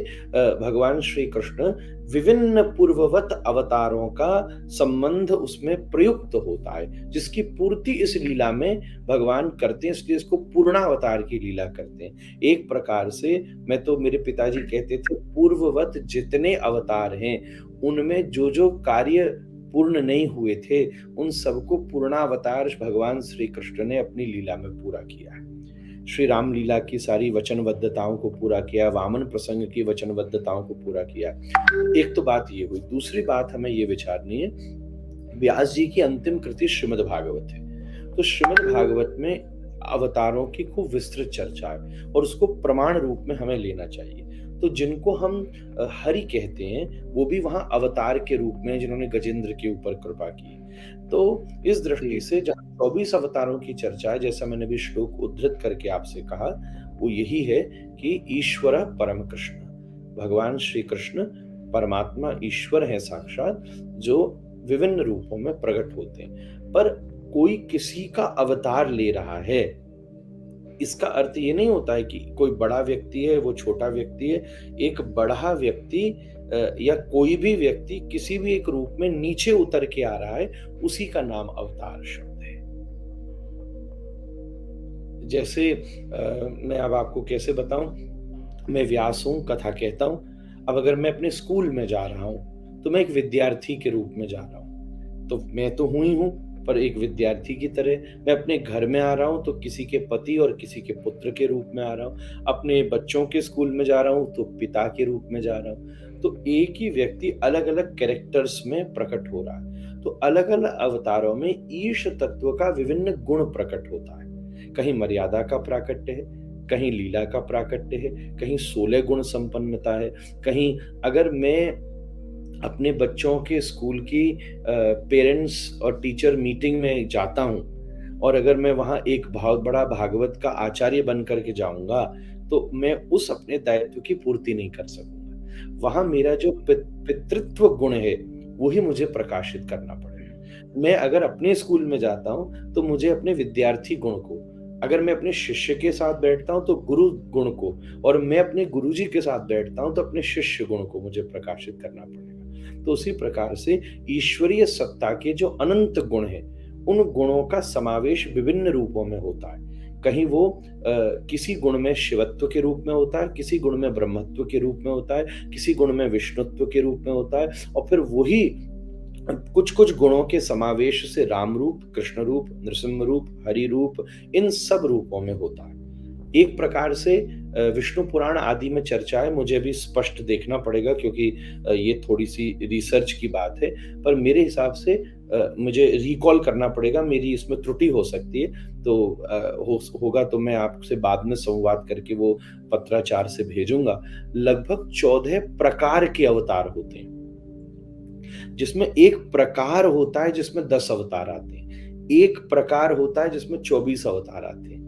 भगवान श्री कृष्ण विभिन्न पूर्ववत अवतारों का संबंध उसमें प्रयुक्त होता है, जिसकी पूर्ति इस लीला में भगवान करते हैं, इसलिए इसको पूर्णावतार की लीला कहते हैं। एक प्रकार से मैं तो, मेरे पिताजी कहते थे पूर्ववत जितने अवतार हैं उनमें जो जो कार्य पूर्ण नहीं हुए थे उन सबको पूर्णावतार भगवान श्री कृष्ण ने अपनी लीला में पूरा किया है। श्री राम लीला की सारी वचनबद्धताओं को पूरा किया, वामन प्रसंग की वचनबद्धताओं को पूरा किया। एक तो बात ये हुई। दूसरी बात हमें ये विचारनी है, व्यास जी की अंतिम कृति श्रीमद् भागवत है। तो श्रीमद् भागवत में अवतारों की खूब विस्तृत चर्चा है और उसको प्रमाण रूप में हमें लेना चाहिए। तो जिनको हम हरि कहते हैं वो भी वहां अवतार के रूप में, जिन्होंने गजेंद्र के ऊपर कृपा की। तो इस दृष्टि से जहां 24 अवतारों की चर्चा है, जैसा मैंने भी श्लोक उद्धृत करके आपसे कहा, वो यही है कि ईश्वर परम कृष्ण, भगवान श्री कृष्ण परमात्मा ईश्वर है साक्षात, जो विभिन्न रूपों में प्रकट होते हैं। पर कोई किसी का अवतार ले रहा है, इसका अर्थ ये नहीं होता है कि कोई बड़ा व्यक्ति है वो छोटा व्यक्ति है। एक बड़ा व्यक्ति या कोई भी व्यक्ति किसी भी एक रूप में नीचे उतर के आ रहा है, उसी का नाम अवतार शब्द है। जैसे मैं अब आपको कैसे बताऊं, मैं व्यास हूं, कथा कहता हूं। अब अगर मैं अपने स्कूल में जा रहा हूं तो मैं एक विद्यार्थी के रूप में जा रहा हूं, तो मैं तो हूं ही हूं, पर एक विद्यार्थी की तरह। मैं अपने घर में आ रहा हूं तो किसी के पति और किसी के पुत्र के रूप में आ रहा हूं। अपने बच्चों के स्कूल में जा रहा हूं तो पिता के रूप में जा रहा हूं। तो एक ही व्यक्ति अलग अलग कैरेक्टर्स में प्रकट हो रहा है। तो अलग अलग अवतारों में ईश तत्व का विभिन्न गुण प्रकट होता है। कहीं मर्यादा का प्राकट्य है, कहीं लीला का प्राकट्य है, कहीं 16 गुण संपन्नता है, कहीं अगर मैं अपने बच्चों के स्कूल की पेरेंट्स और टीचर मीटिंग में जाता हूँ और अगर मैं वहाँ एक बहुत बड़ा भागवत का आचार्य बन करके जाऊँगा, तो मैं उस अपने दायित्व की पूर्ति नहीं कर सकूँगा। वहाँ मेरा जो पितृत्व गुण है, वो ही मुझे प्रकाशित करना पड़ेगा। मैं अगर अपने स्कूल में जाता हूँ, तो मुझे अपने विद्यार्थी गुण को, अगर मैं अपने शिष्य के साथ बैठता हूँ, तो गुरु गुण को, और मैं अपने गुरुजी के साथ बैठता हूँ, तो अपने शिष्य गुण को मुझे प्रकाशित करना पड़ेगा। तो उसी प्रकार से ईश्वरीय सत्ता के जो अनंत गुण हैं, उन गुणों का समावेश विभिन्न रूपों में होता है। कहीं वो किसी गुण में शिवत्व के रूप में होता है, किसी गुण में ब्रह्मत्व के रूप में होता है, किसी गुण में विष्णुत्व के रूप में होता है, और फिर वही कुछ कुछ गुणों के समावेश से राम रूप, कृष्ण रूप, नृसिंह रूप, हरि रूप, इन सब रूपों में होता है। एक प्रकार से विष्णु पुराण आदि में चर्चा है, मुझे अभी स्पष्ट देखना पड़ेगा क्योंकि ये थोड़ी सी रिसर्च की बात है, पर मेरे हिसाब से मुझे रिकॉल करना पड़ेगा, मेरी इसमें त्रुटि हो सकती है, तो होगा तो मैं आपसे बाद में संवाद करके वो पत्राचार से भेजूंगा। लगभग 14 प्रकार के अवतार होते हैं, जिसमें एक प्रकार होता है जिसमें 10 अवतार आते हैं, एक प्रकार होता है जिसमें 24 अवतार आते हैं,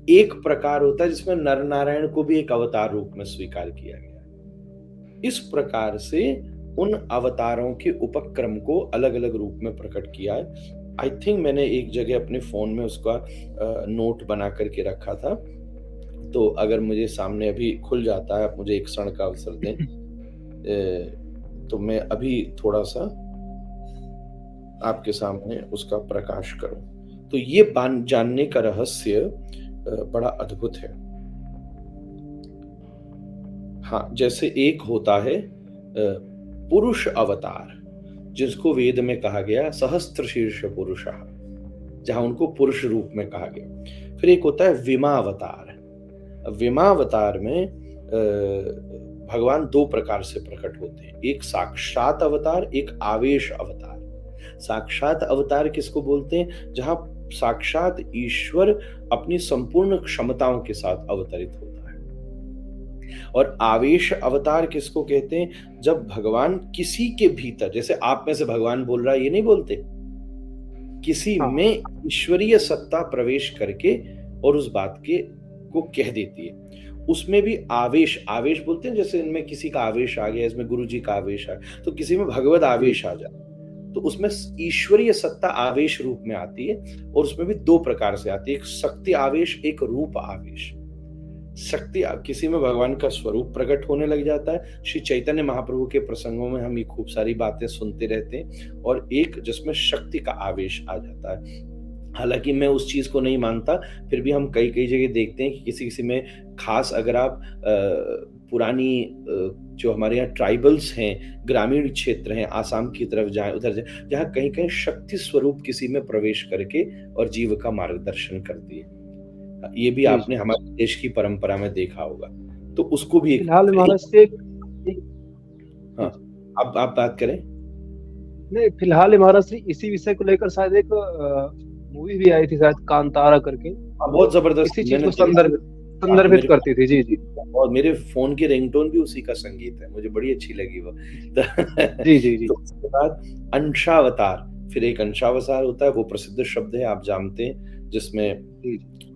एक प्रकार होता है जिसमें नर नारायण को भी एक अवतार रूप में स्वीकार किया गया है। इस प्रकार से उन अवतारों के उपक्रम को अलग अलग रूप में प्रकट किया है। आई थिंक मैंने एक जगह अपने फोन में उसका नोट बना करके रखा था, तो अगर मुझे सामने अभी खुल जाता है, आप मुझे एक क्षण का अवसर दें, तो मैं अभी थोड़ा सा आपके सामने उसका प्रकाश करूं। तो ये जानने का रहस्य बड़ा अद्भुत है। हाँ, जैसे एक होता है पुरुष अवतार, जिसको वेद में कहा गया सहस्त्र शीर्ष पुरुषः, जहां उनको पुरुष रूप में कहा गया। फिर एक होता है विमा अवतार। विमा अवतार में भगवान दो प्रकार से प्रकट होते हैं, एक साक्षात अवतार, एक आवेश अवतार। साक्षात अवतार किसको बोलते हैं? जहां साक्षात ईश्वर अपनी संपूर्ण क्षमताओं के साथ अवतरित होता है। और आवेश अवतार किसको कहते हैं? जब भगवान किसी के भीतर, जैसे आप में से भगवान बोल रहा है, ये नहीं बोलते, किसी में ईश्वरीय सत्ता प्रवेश करके और उस बात के को कह देती है। उसमें भी आवेश, आवेश बोलते हैं, जैसे इनमें किसी का आवेश आ गया, इसमें गुरु जी का आवेश आ, तो किसी में भगवत आवेश आ जाए, तो उसमें ईश्वरीय सत्ता आवेश रूप में आती है। और उसमें भी दो प्रकार से आती है, एक शक्ति आवेश, एक रूप आवेश। शक्ति, किसी में भगवान का स्वरूप प्रकट होने लग जाता है। श्री चैतन्य महाप्रभु के प्रसंगों में हम ये खूब सारी बातें सुनते रहते हैं। और एक जिसमें शक्ति का आवेश आ जाता है। हालांकि मैं उस चीज को नहीं मानता, फिर भी हम कई कई जगह देखते हैं कि किसी किसी में खास, अगर आप पुरानी जो हमारे यहाँ ट्राइबल्स हैं, ग्रामीण क्षेत्र हैं, आसाम की तरफ जाएं, उधर जाएं, जहाँ कहीं कहीं शक्ति स्वरूप किसी में प्रवेश करके और जीव का मार्गदर्शन करती है। ये भी आपने हमारे देश की परंपरा में देखा होगा। तो उसको भी फिलहाल महाराज से हाँ, आप बात करें। नहीं, फिलहाल महाराज से इसी विषय को लेकर शायद एक मूवी भी आई थी, शायद कांतारा करके, बहुत जबरदस्त, इसी चीज को संदर्भित करती थी। जी जी। और मेरे फोन की रिंगटोन भी उसी का संगीत है, मुझे बड़ी अच्छी लगी वो। जी जी जी। तो उसके बाद अंशावतार, फिर एक अंशावतार होता है, वो प्रसिद्ध शब्द है, आप जानते हैं, जिसमें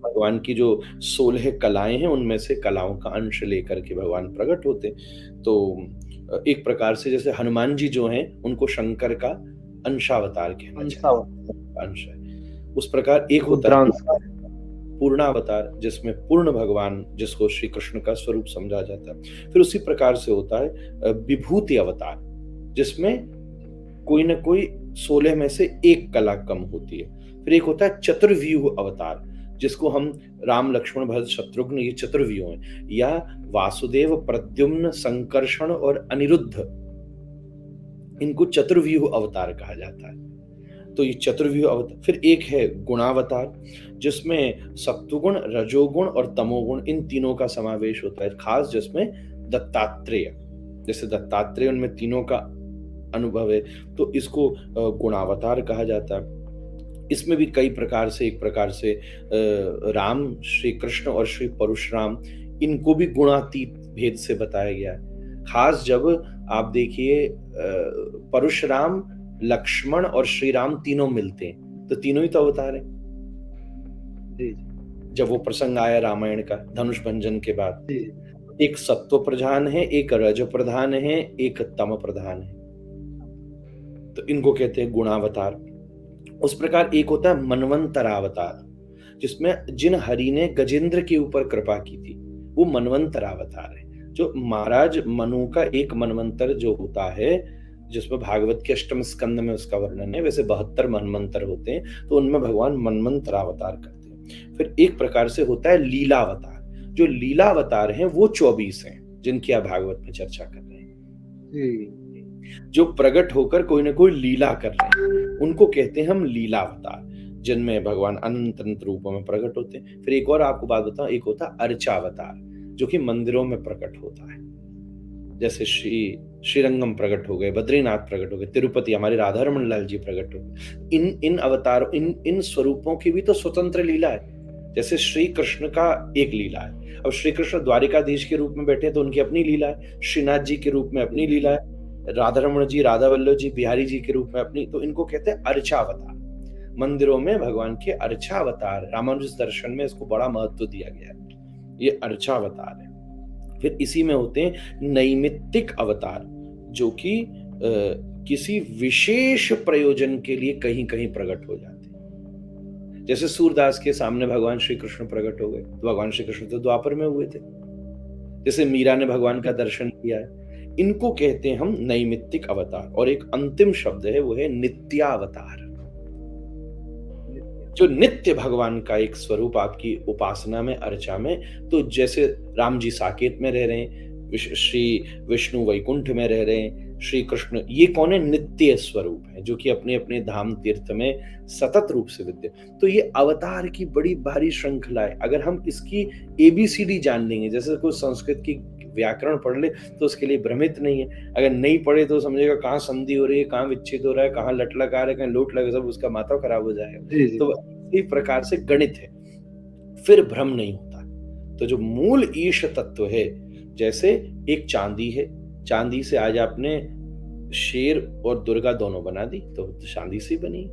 भगवान की जो 16 कलाएं हैं, उनमें से कलाओं का अंश लेकर के भगवान प्रकट होते हैं। तो एक प्रकार से जैसे हनुमान जी जो हैं, उनको शंकर का अंशावतार कहना चाहिए, अंश है। उस प्रकार एक होता है पूर्णावतार, जिसमें पूर्ण भगवान, जिसको श्री कृष्ण का स्वरूप समझा जाता है। फिर उसी प्रकार से होता है विभूति अवतार, जिसमें कोई ना कोई 16 में से एक कला कम होती है। फिर एक होता है चतुर्व्यूह अवतार, जिसको हम राम लक्ष्मण भरत शत्रुघ्न, ये चतुर्व्यूह हैं, या वासुदेव प्रद्युम्न संकर्षण और अनिरुद्ध, इनको चतुर्व्यूह अवतार कहा जाता है। तो ये चतुर्व्यूह अवतार। फिर एक है गुणावतार, जिसमें सत्वगुण, रजोगुण और तमोगुण, इन तीनों का समावेश होता है। खास जिसमें दत्तात्रेय, जैसे दत्तात्रेय, उनमें तीनों का अनुभव है, तो इसको गुणावतार कहा जाता है। इसमें भी कई प्रकार से, एक प्रकार से राम, श्री कृष्ण और श्री परशुराम, इनको भी गुणातीत भेद से बताया गया है। खास जब आप देखिए परशुराम, लक्ष्मण और श्री राम तीनों मिलते हैं, तो तीनों ही तो अवतार हैं। जी जब वो प्रसंग आया रामायण का धनुष भंजन के बाद, जी एक सत्व प्रधान है, एक रज प्रधान है, एक तम प्रधान है, तो इनको कहते हैं गुणावतार। उस प्रकार एक होता है मनवंतरावतार, जिसमें जिन हरि ने गजेंद्र के ऊपर कृपा की थी, वो मनवंतरावतार है। जो महाराज मनु का एक मनवंतर जो होता है, जिसमें भागवत के अष्टम स्कंद में उसका वर्णन है, वैसे 72 मनवंतर होते हैं, तो उनमें भगवान मनवंतरावतार करते हैं। फिर एक प्रकार से होता है लीलावतार। जो लीलावतार हैं वो 24 हैं, जिनकी आप भागवत में चर्चा कर रहे हैं। जी जो प्रकट होकर कोई ना कोई लीला कर रहे हैं, उनको कहते हैं हम लीलावतार, जिनमें भगवान अनंत अनंत रूपों में प्रकट होते हैं। फिर एक और आपको बात बताऊं, एक होता है अर्चावतार, जो कि मंदिरों में प्रकट होता है। जैसे श्रीरंगम प्रकट हो गए, बद्रीनाथ प्रकट हो गए, तिरुपति हमारे राधारमण लाल जी प्रकट हो गए। इन अवतारों, इन स्वरूपों की भी तो स्वतंत्र लीला है। जैसे श्री कृष्ण का एक लीला है। अब श्री कृष्ण द्वारिकाधीश के रूप में बैठे तो उनकी अपनी लीला है, श्रीनाथ जी के रूप में अपनी लीला है, राधारमण जी, राधा वल्लभ जी, बिहारी जी के रूप में अपनी, तो इनको कहते हैं अर्चावतार। मंदिरों में भगवान के अर्चावतार, रामानुज दर्शन में इसको बड़ा महत्व दिया गया है, ये अर्चावतार है। फिर इसी में होते हैं नैमित्तिक अवतार, जो कि किसी विशेष प्रयोजन के लिए कहीं कहीं प्रकट हो जाते हैं। जैसे सूरदास के सामने भगवान श्री कृष्ण प्रकट हो गए, तो भगवान श्री कृष्ण तो द्वापर में हुए थे। जैसे मीरा ने भगवान का दर्शन किया है, इनको कहते हैं हम नैमित्तिक अवतार। और एक अंतिम शब्द है, वो है नित्यावतार, जो नित्य भगवान का एक स्वरूप आपकी उपासना में, अर्चा में। तो जैसे राम जी साकेत में रह रहे हैं, श्री विष्णु वैकुंठ में रह रहे हैं, श्री कृष्ण, ये कौन है? नित्य स्वरूप है, जो कि अपने अपने धाम तीर्थ में सतत रूप से विद्यमान। तो ये अवतार की बड़ी भारी श्रृंखला है। अगर हम इसकी ABCD जान लेंगे, जैसे कोई संस्कृत की व्याकरण पढ़ ले तो उसके लिए भ्रमित नहीं है, अगर नहीं पढ़े तो समझेगा कहाँ संधि हो रही है, कहाँ विच्छेद हो रहा है, कहाँ लट लगा रहा है, कहाँ लोट लगा, सब उसका माथा खराब हो जाएगा। तो इस प्रकार से गणित है, फिर भ्रम नहीं होता। तो जो मूल ईश तत्व है, जैसे एक चांदी है, चांदी से आज आपने शेर और दुर्गा दोनों बना दी, तो चांदी से बनी।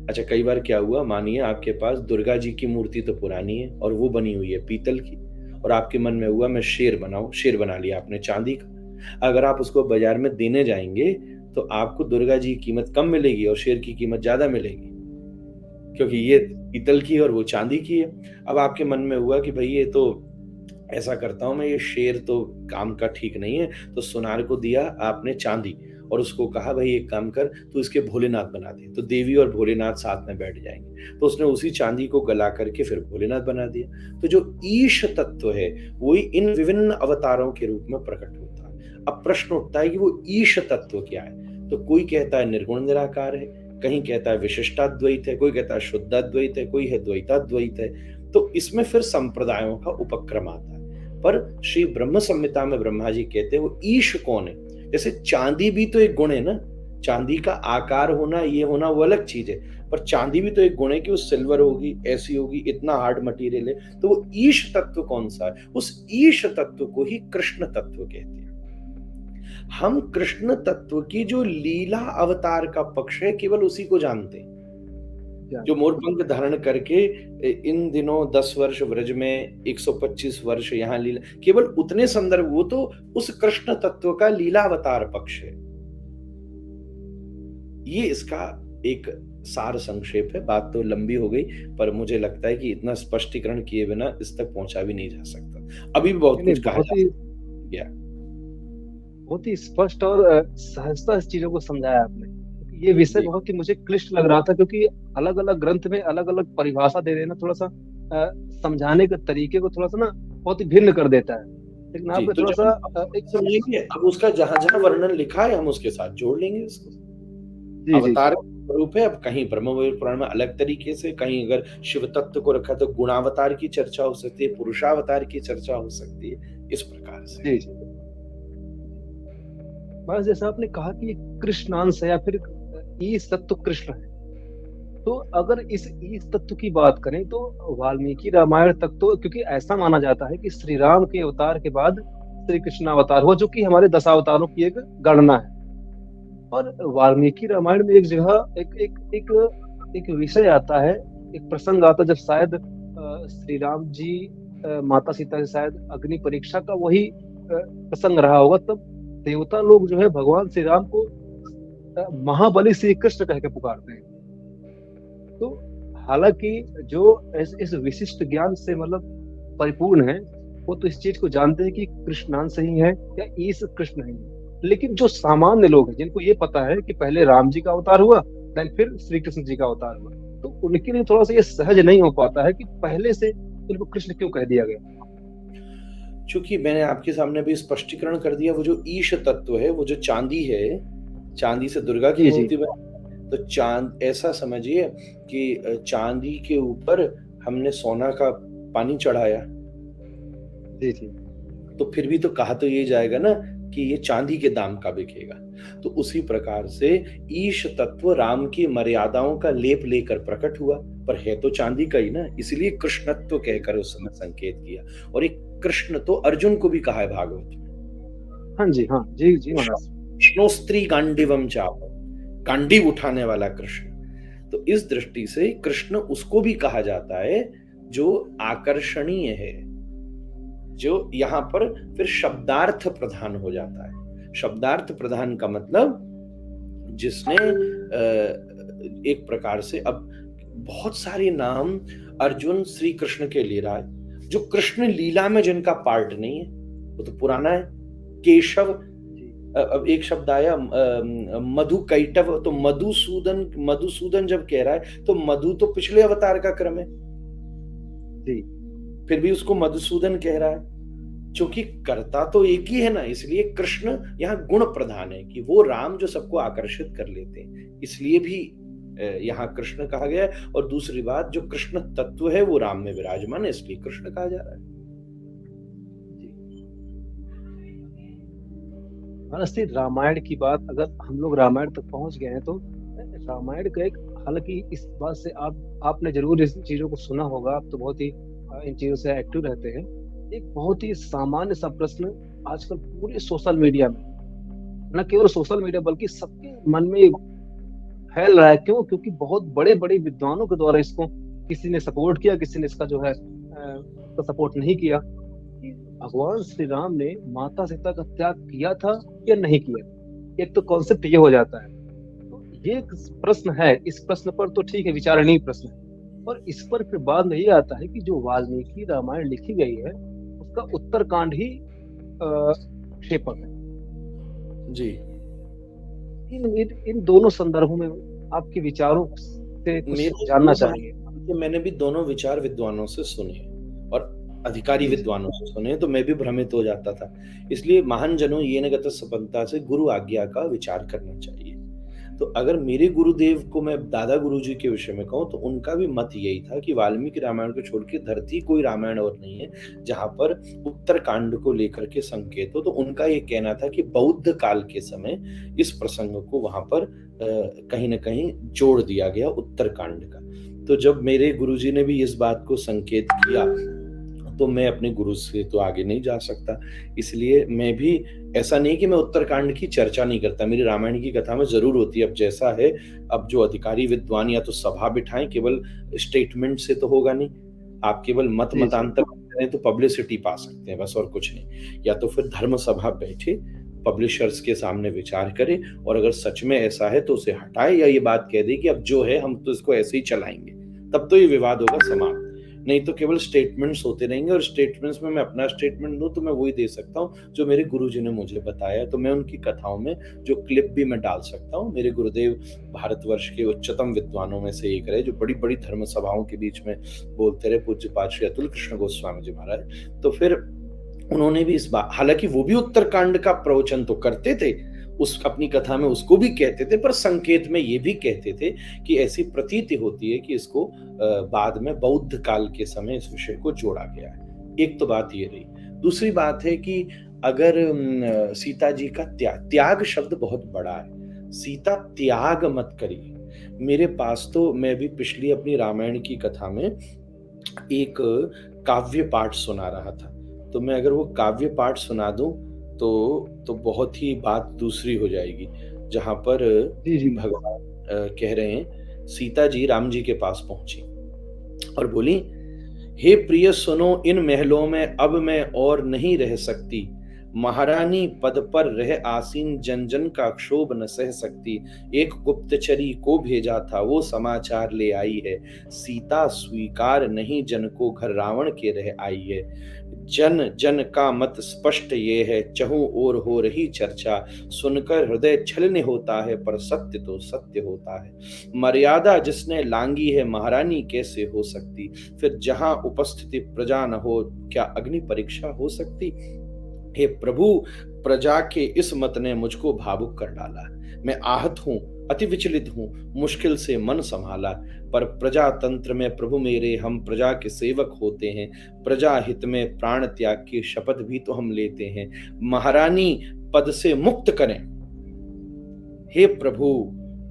अच्छा, कई बार क्या हुआ, मानिए आपके पास दुर्गा जी की मूर्ति तो पुरानी है और वो बनी हुई है पीतल की, और आपके मन में हुआ मैं शेर बनाऊं, शेर बना लिया आपने चांदी का। अगर आप उसको बाजार में देने जाएंगे तो आपको दुर्गा जी की कीमत कम मिलेगी और शेर की कीमत ज्यादा मिलेगी, क्योंकि ये पीतल की और वो चांदी की है। अब आपके मन में हुआ कि भाई ये तो ऐसा करता हूं मैं, ये शेर तो काम का ठीक नहीं है, तो सुनार को दिया आपने चांदी और उसको कहा भाई एक काम कर, तू इसके भोलेनाथ बना दे, तो देवी और भोलेनाथ साथ में बैठ जाएंगे। तो उसने उसी चांदी को गला करके फिर भोलेनाथ बना दिया। तो जो ईश तत्व है वही इन विभिन्न अवतारों के रूप में प्रकट होता है। अब प्रश्न उठता है कि वो ईश तत्व क्या है? तो कोई कहता है निर्गुण निराकार है, कहीं कहता है विशिष्टाद्वैत है, कोई कहता है शुद्धाद्वैत है, कोई है द्वैताद्वैत है। तो इसमें फिर संप्रदायों का उपक्रम आता है। पर श्री ब्रह्म संहिता में ब्रह्मा जी कहते हैं वो ईश कौन है? जैसे चांदी भी तो एक गुण है ना, चांदी का आकार होना, ये होना वो अलग चीज है, पर चांदी भी तो एक गुण है कि वो सिल्वर होगी, ऐसी होगी, इतना हार्ड मटेरियल है। तो वो ईश तत्व कौन सा है? उस ईश तत्व को ही कृष्ण तत्व कहते हैं। हम कृष्ण तत्व की जो लीला अवतार का पक्ष है, केवल उसी को जानते हैं। जो मोरपंख धारण करके इन दिनों 10 वर्ष व्रज में, 125 वर्ष यहाँ लीला, केवल उतने संदर्भ, वो तो उस कृष्ण तत्व का लीला अवतार पक्ष है। ये इसका एक सार संक्षेप है। बात तो लंबी हो गई, पर मुझे लगता है कि इतना स्पष्टीकरण किए बिना इस तक पहुंचा भी नहीं जा सकता। अभी भी बहुत कुछ कहा जा गया, बहुत ही स्पष्ट और सहजता इस चीजों को समझाया आपने। ये विषय बहुत ही मुझे क्लिष्ट लग रहा था, क्योंकि अलग अलग ग्रंथ में अलग अलग परिभाषा दे देना थोड़ा सा समझाने के तरीके को थोड़ा सा ना बहुत ही भिन्न कर देता है। लेकिन आपने तो थोड़ा सा एक समझेंगे, अब उसका जहां जहां वर्णन लिखा है हम उसके साथ जोड़ लेंगे इसको। अवतार रूप है, अब कहीं ब्रह्म पुराण में अलग तरीके से, कहीं अगर शिव तत्व को रखा तो गुणावतार की चर्चा हो सकती है, पुरुषावतार की चर्चा हो सकती है, इस प्रकार से। बस जैसा आपने कहा कि कृष्णांश है या फिर ईश तत्व कृष्ण है, तो अगर इस ईश तत्व की बात करें तो वाल्मीकि रामायण तक तो, क्योंकि ऐसा माना जाता है कि श्री राम के अवतार के बाद श्री कृष्ण अवतार हुआ, जो कि हमारे 10 अवतारों की एक गणना है। और वाल्मीकि रामायण में एक जगह एक एक एक एक विषय आता है, एक प्रसंग आता है, जब शायद श्री राम जी माता सीता से शायद अग्नि परीक्षा का वही प्रसंग रहा होगा। तब देवता लोग जो है भगवान श्री राम को महाबली श्री कृष्ण कह के पुकारते हैं। तो हालांकि जो इस विशिष्ट ज्ञान से मतलब परिपूर्ण है, वो तो इस चीज को जानते हैं कि कृष्णांश ही है या ईश कृष्ण ही है। लेकिन जो सामान्य लोग हैं, जिनको ये पता है कि पहले राम जी का अवतार हुआ, देन फिर श्री कृष्ण जी का अवतार हुआ, तो उनके लिए थोड़ा सा ये सहज नहीं हो पाता है कि पहले से इनको कृष्ण क्यों कह दिया गया। चूंकि मैंने आपके सामने भी स्पष्टीकरण कर दिया, वो जो ईश तत्व है, वो जो चांदी है, चांदी से दुर्गा की जी मूर्ति बनी, तो चांद ऐसा समझिए कि चांदी के ऊपर हमने सोना का पानी चढ़ाया, जी जी तो फिर भी तो कहा तो ये जाएगा ना कि ये चांदी के दाम का बिकेगा। तो उसी प्रकार से ईश तत्व राम की मर्यादाओं का लेप लेकर प्रकट हुआ, पर है तो चांदी का ही ना, इसलिए कृष्णत्व कहकर उस समय संकेत किया। और एक कृष्ण तो अर्जुन को भी कहा है भागवत में। हाँ जी, हाँ जी जी महाराज। कृष्णोस्त्री गांडीवम चाप, गांडीव उठाने वाला कृष्ण। तो इस दृष्टि से कृष्ण उसको भी कहा जाता है जो आकर्षणीय है, जो यहाँ पर फिर शब्दार्थ प्रधान हो जाता है। शब्दार्थ प्रधान का मतलब जिसने एक प्रकार से अब बहुत सारे नाम अर्जुन श्री कृष्ण के ले रहा है, जो कृष्ण लीला में जिनका पार्ट नहीं है वो तो पुराना है। केशव, अब एक शब्द आया मधु कैटव, तो मधुसूदन, मधुसूदन जब कह रहा है तो मधु तो पिछले अवतार का क्रम है, फिर भी उसको मधुसूदन कह रहा है, क्योंकि कर्ता तो एक ही है ना। इसलिए कृष्ण यहाँ गुण प्रधान है कि वो राम जो सबको आकर्षित कर लेते हैं, इसलिए भी यहाँ कृष्ण कहा गया है। और दूसरी बात, जो कृष्ण तत्व है वो राम में विराजमान है, इसलिए कृष्ण कहा जा रहा है। रामायण की बात, अगर हम लोग रामायण तक पहुंच गए हैं तो रामायण का एक, हालांकि इस बात से आपने जरूर इस चीजों को सुना होगा, आप तो बहुत ही इन चीजों से एक्टिव रहते हैं। एक बहुत ही सामान्य सा प्रश्न आजकल पूरे सोशल मीडिया में, न केवल सोशल मीडिया बल्कि सबके मन में फैल रहा है। क्यों? क्योंकि बहुत बड़े बड़े विद्वानों के द्वारा इसको किसी ने सपोर्ट किया, किसी ने इसका जो है तो सपोर्ट नहीं किया। भगवान श्री राम ने माता सीता का त्याग किया था या नहीं किया, एक तो कॉन्सेप्ट ये हो जाता है। तो ये एक प्रश्न है, इस प्रश्न पर तो ठीक है विचारणीय प्रश्न है, और इस पर फिर बाद में ये आता है कि जो वाल्मीकि रामायण लिखी गई है उसका उत्तरकांड ही क्षेपक है जी। इन दोनों संदर्भों में आपके विचारों से कुछ जानना चाहिए। मैंने भी दोनों विचार विद्वानों से सुने और अधिकारी विद्वानों से सुने, तो मैं भी भ्रमित हो जाता था। इसलिए महान जनों ये नगत सपन्नता से गुरु आज्ञा का विचार करना चाहिए। तो अगर मेरे गुरुदेव को मैं दादा गुरुजी के विषय में कहूँ तो उनका भी मत यही था कि वाल्मीकि रामायण को छोड़ के धरती कोई रामायण और नहीं है जहां पर उत्तरकांड को लेकर के संकेत हो। तो उनका ये कहना था कि बौद्ध काल के समय इस प्रसंग को वहां पर कहीं ना कहीं जोड़ दिया गया उत्तरकांड का। तो जब मेरे गुरुजी ने भी इस बात को संकेत किया तो मैं अपने गुरु से तो आगे नहीं जा सकता। इसलिए मैं भी, ऐसा नहीं कि मैं उत्तरकांड की चर्चा नहीं करता, मेरी रामायण की कथा में जरूर होती है। अब जैसा है, अब जो अधिकारी विद्वान या तो सभा बिठाएं, केवल स्टेटमेंट से तो होगा नहीं। आप केवल मतांतर करें तो पब्लिसिटी पा सकते हैं, बस और कुछ नहीं। या तो फिर धर्म सभा बैठे, पब्लिशर्स के सामने विचार करे, और अगर सच में ऐसा है तो उसे हटाए, या ये बात कह दे कि अब जो है हम तो इसको ऐसे ही चलाएंगे, तब तो ये विवाद होगा समाप्त। नहीं तो केवल स्टेटमेंट्स होते रहेंगे, और स्टेटमेंट्स में मैं अपना स्टेटमेंट दूं तो मैं वही दे सकता हूं जो मेरे गुरुजी ने मुझे बताया। तो मैं उनकी कथाओं में जो क्लिप भी मैं डाल सकता हूं। मेरे गुरुदेव भारतवर्ष के उच्चतम विद्वानों में से एक रहे, जो बड़ी बड़ी धर्म सभाओं के बीच में बोलते रहे, पूज्यपाद श्री अतुल कृष्ण गोस्वामी जी महाराज। तो फिर उन्होंने भी इस बात, हालांकि वो भी उत्तरकांड का प्रवचन तो करते थे, उस अपनी कथा में उसको भी कहते थे, पर संकेत में ये भी कहते थे कि ऐसी प्रतीति होती है कि इसको बाद में बौद्ध काल के समय इस विषय को जोड़ा गया है। एक तो बात ये रही। दूसरी बात है कि अगर सीता जी का त्याग शब्द बहुत बड़ा है, सीता त्याग मत करिए। मेरे पास तो, मैं भी पिछली अपनी रामायण की कथा में एक काव्य पाठ सुना रहा था, तो मैं अगर वो काव्य पाठ सुना दूं तो बहुत ही बात दूसरी हो जाएगी। जहां पर जी जी महाराज। भगवान कह रहे हैं, सीता जी राम जी के पास पहुंची और बोली, हे प्रिय सुनो, इन महलों में अब मैं और नहीं रह सकती। महारानी पद पर रह आसीन, जन जन का क्षोभ न सह सकती। एक गुप्तचरी को भेजा था, वो समाचार ले आई है। सीता स्वीकार नहीं जन को, घर रावण के रह आई है। जन जन का मत स्पष्ट ये है, चहु ओर हो रही चर्चा। सुनकर हृदय छलने होता है, पर सत्य तो सत्य होता है। मर्यादा जिसने लांगी है, महारानी कैसे हो सकती। फिर जहां उपस्थिति प्रजा न हो, क्या अग्नि परीक्षा हो सकती। हे प्रभु, प्रजा के इस मत ने मुझको भावुक कर डाला। मैं आहत हूं, अति विचलित हूं, मुश्किल से मन संभाला। पर प्रजा तंत्र में प्रभु मेरे, हम प्रजा के सेवक होते हैं। प्रजा हित में प्राण त्याग की शपथ भी तो हम लेते हैं। महारानी पद से मुक्त करें। हे प्रभु,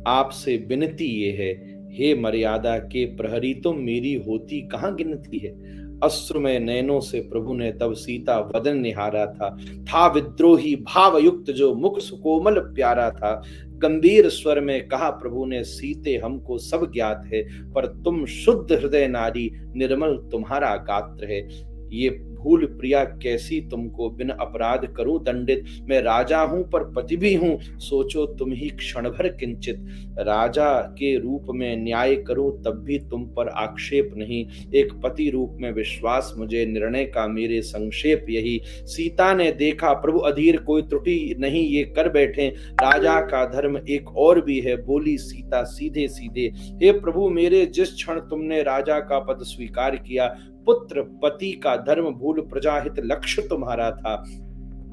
आपसे विनती ये है, हे मर्यादा के प्रहरी, तुम मेरी होती कहाँ गिनती है। अश्रुमय नयनों से प्रभु ने तब सीता वदन निहारा था विद्रोही भाव युक्त जो मुख सुकोमल प्यारा था। गंभीर स्वर में कहा प्रभु ने, सीते हमको सब ज्ञात है, पर तुम शुद्ध हृदय नारी, निर्मल तुम्हारा गात्र है। ये भूल प्रिया कैसी तुमको, बिन अपराध करूं दंडित। मैं राजा हूं पर पति भी हूं, सोचो तुम ही क्षण भर किंचित। राजा के रूप में न्याय करूं तब भी तुम पर आक्षेप नहीं। एक पति रूप में विश्वास मुझे, निर्णय का मेरे संक्षेप यही। सीता ने देखा प्रभु अधीर, कोई त्रुटि नहीं ये कर बैठे। राजा का धर्म एक और भी है, बोली सीता सीधे सीधे। हे प्रभु मेरे, जिस क्षण तुमने राजा का पद स्वीकार किया, पुत्र पति का धर्म भूल प्रजाहित लक्ष्य तुम्हारा था।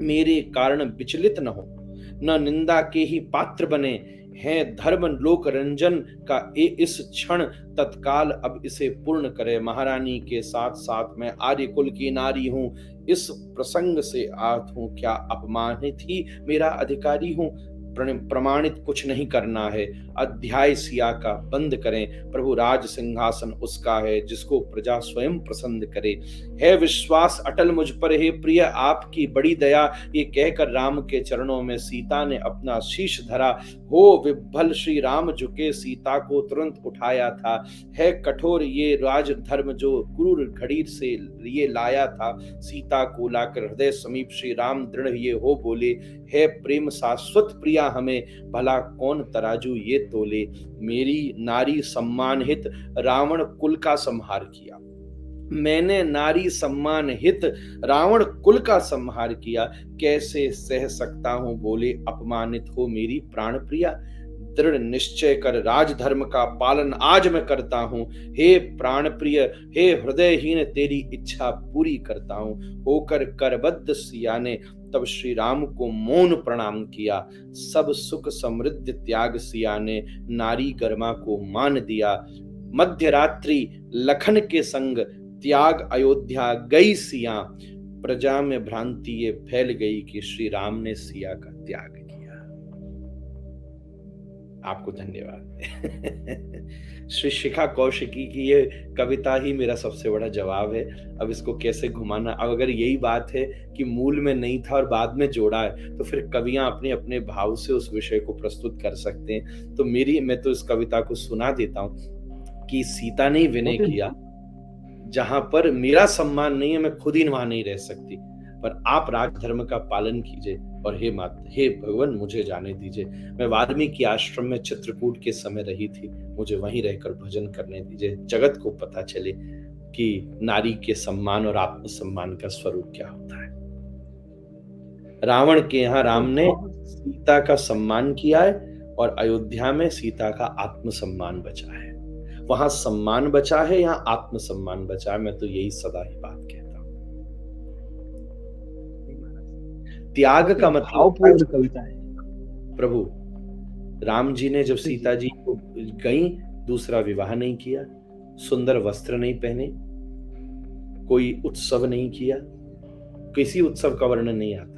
मेरे कारण विचलित न हो, न निंदा के ही पात्र बने हैं। धर्म लोक रंजन का इस क्षण तत्काल अब इसे पूर्ण करे। महारानी के साथ साथ मैं आर्य कुल की नारी हूं, इस प्रसंग से आहत हूं। क्या अपमानित ही मेरा अधिकारी हूं। प्रमाणित कुछ नहीं करना है। अध्याय सिया का बंद करें। प्रभु राज सिंहासन उसका है, जिसको प्रजा स्वयं प्रसन्न करे। है विश्वास अटल मुझ पर, हे प्रिय आपकी बड़ी दया। ये कहकर राम के चरणों में सीता ने अपना शीश धरा। हो विभल श्री राम झुके, सीता को तुरंत उठाया था। है कठोर ये राज धर्म, जो क्रूर घड़ी से ये लाया था। सीता को लाकर हृदय समीप श्री राम दृढ़ ये हो बोले, है प्रेम शाश्वत प्रिया हमें, भला कौन तराजू ये तोले। मेरी नारी सम्मान हित, रावण कुल का संहार किया। मैंने नारी सम्मान हित, रावण कुल का संहार किया। कैसे सह सकता हूं बोले, अपमानित हो मेरी प्राण प्रिया। दृढ़ निश्चय कर राजधर्म का पालन आज मैं करता हूं। हे प्राण प्रिय, हे हृदयहीन, तेरी इच्छा पूरी करता हूं। होकर करबद्ध सिया ने तब श्री राम को मौन प्रणाम किया। सब सुख समृद्धि त्याग सिया ने, नारी गर्मा को मान दिया। मध्य रात्रि लखन के संग, त्याग अयोध्या गई सिया। प्रजा में भ्रांति ये फैल गई कि श्री राम ने सिया का त्याग किया। आपको धन्यवाद। श्री शिखा कौशिकी की ये कविता ही मेरा सबसे बड़ा जवाब है। अब इसको कैसे घुमाना, अब अगर यही बात है कि मूल में नहीं था और बाद में जोड़ा है, तो फिर कवियां अपने अपने भाव से उस विषय को प्रस्तुत कर सकते हैं। तो मैं तो इस कविता को सुना देता हूं कि सीता ने विनय किया, जहां पर मेरा सम्मान नहीं है, मैं खुद ही वहां नहीं रह सकती, पर आप राजधर्म का पालन कीजिए और हे भगवान मुझे जाने दीजिए। मैं वाल्मीकि आश्रम में चित्रकूट के समय रही थी, मुझे वहीं रहकर भजन करने दीजिए। जगत को पता चले कि नारी के सम्मान और आत्मसम्मान का स्वरूप क्या होता है। रावण के यहाँ राम ने सीता का सम्मान किया है और अयोध्या में सीता का आत्मसम्मान बचा है। वहां सम्मान बचा है, यहाँ आत्मसम्मान बचा है। मैं तो यही सदा ही बात कहता हूं। त्याग का मतलब भावपूर्ण कविता है। प्रभु राम जी ने जब सीता जी को गई, दूसरा विवाह नहीं किया, सुंदर वस्त्र नहीं पहने, कोई उत्सव नहीं किया। किसी उत्सव का वर्णन नहीं आता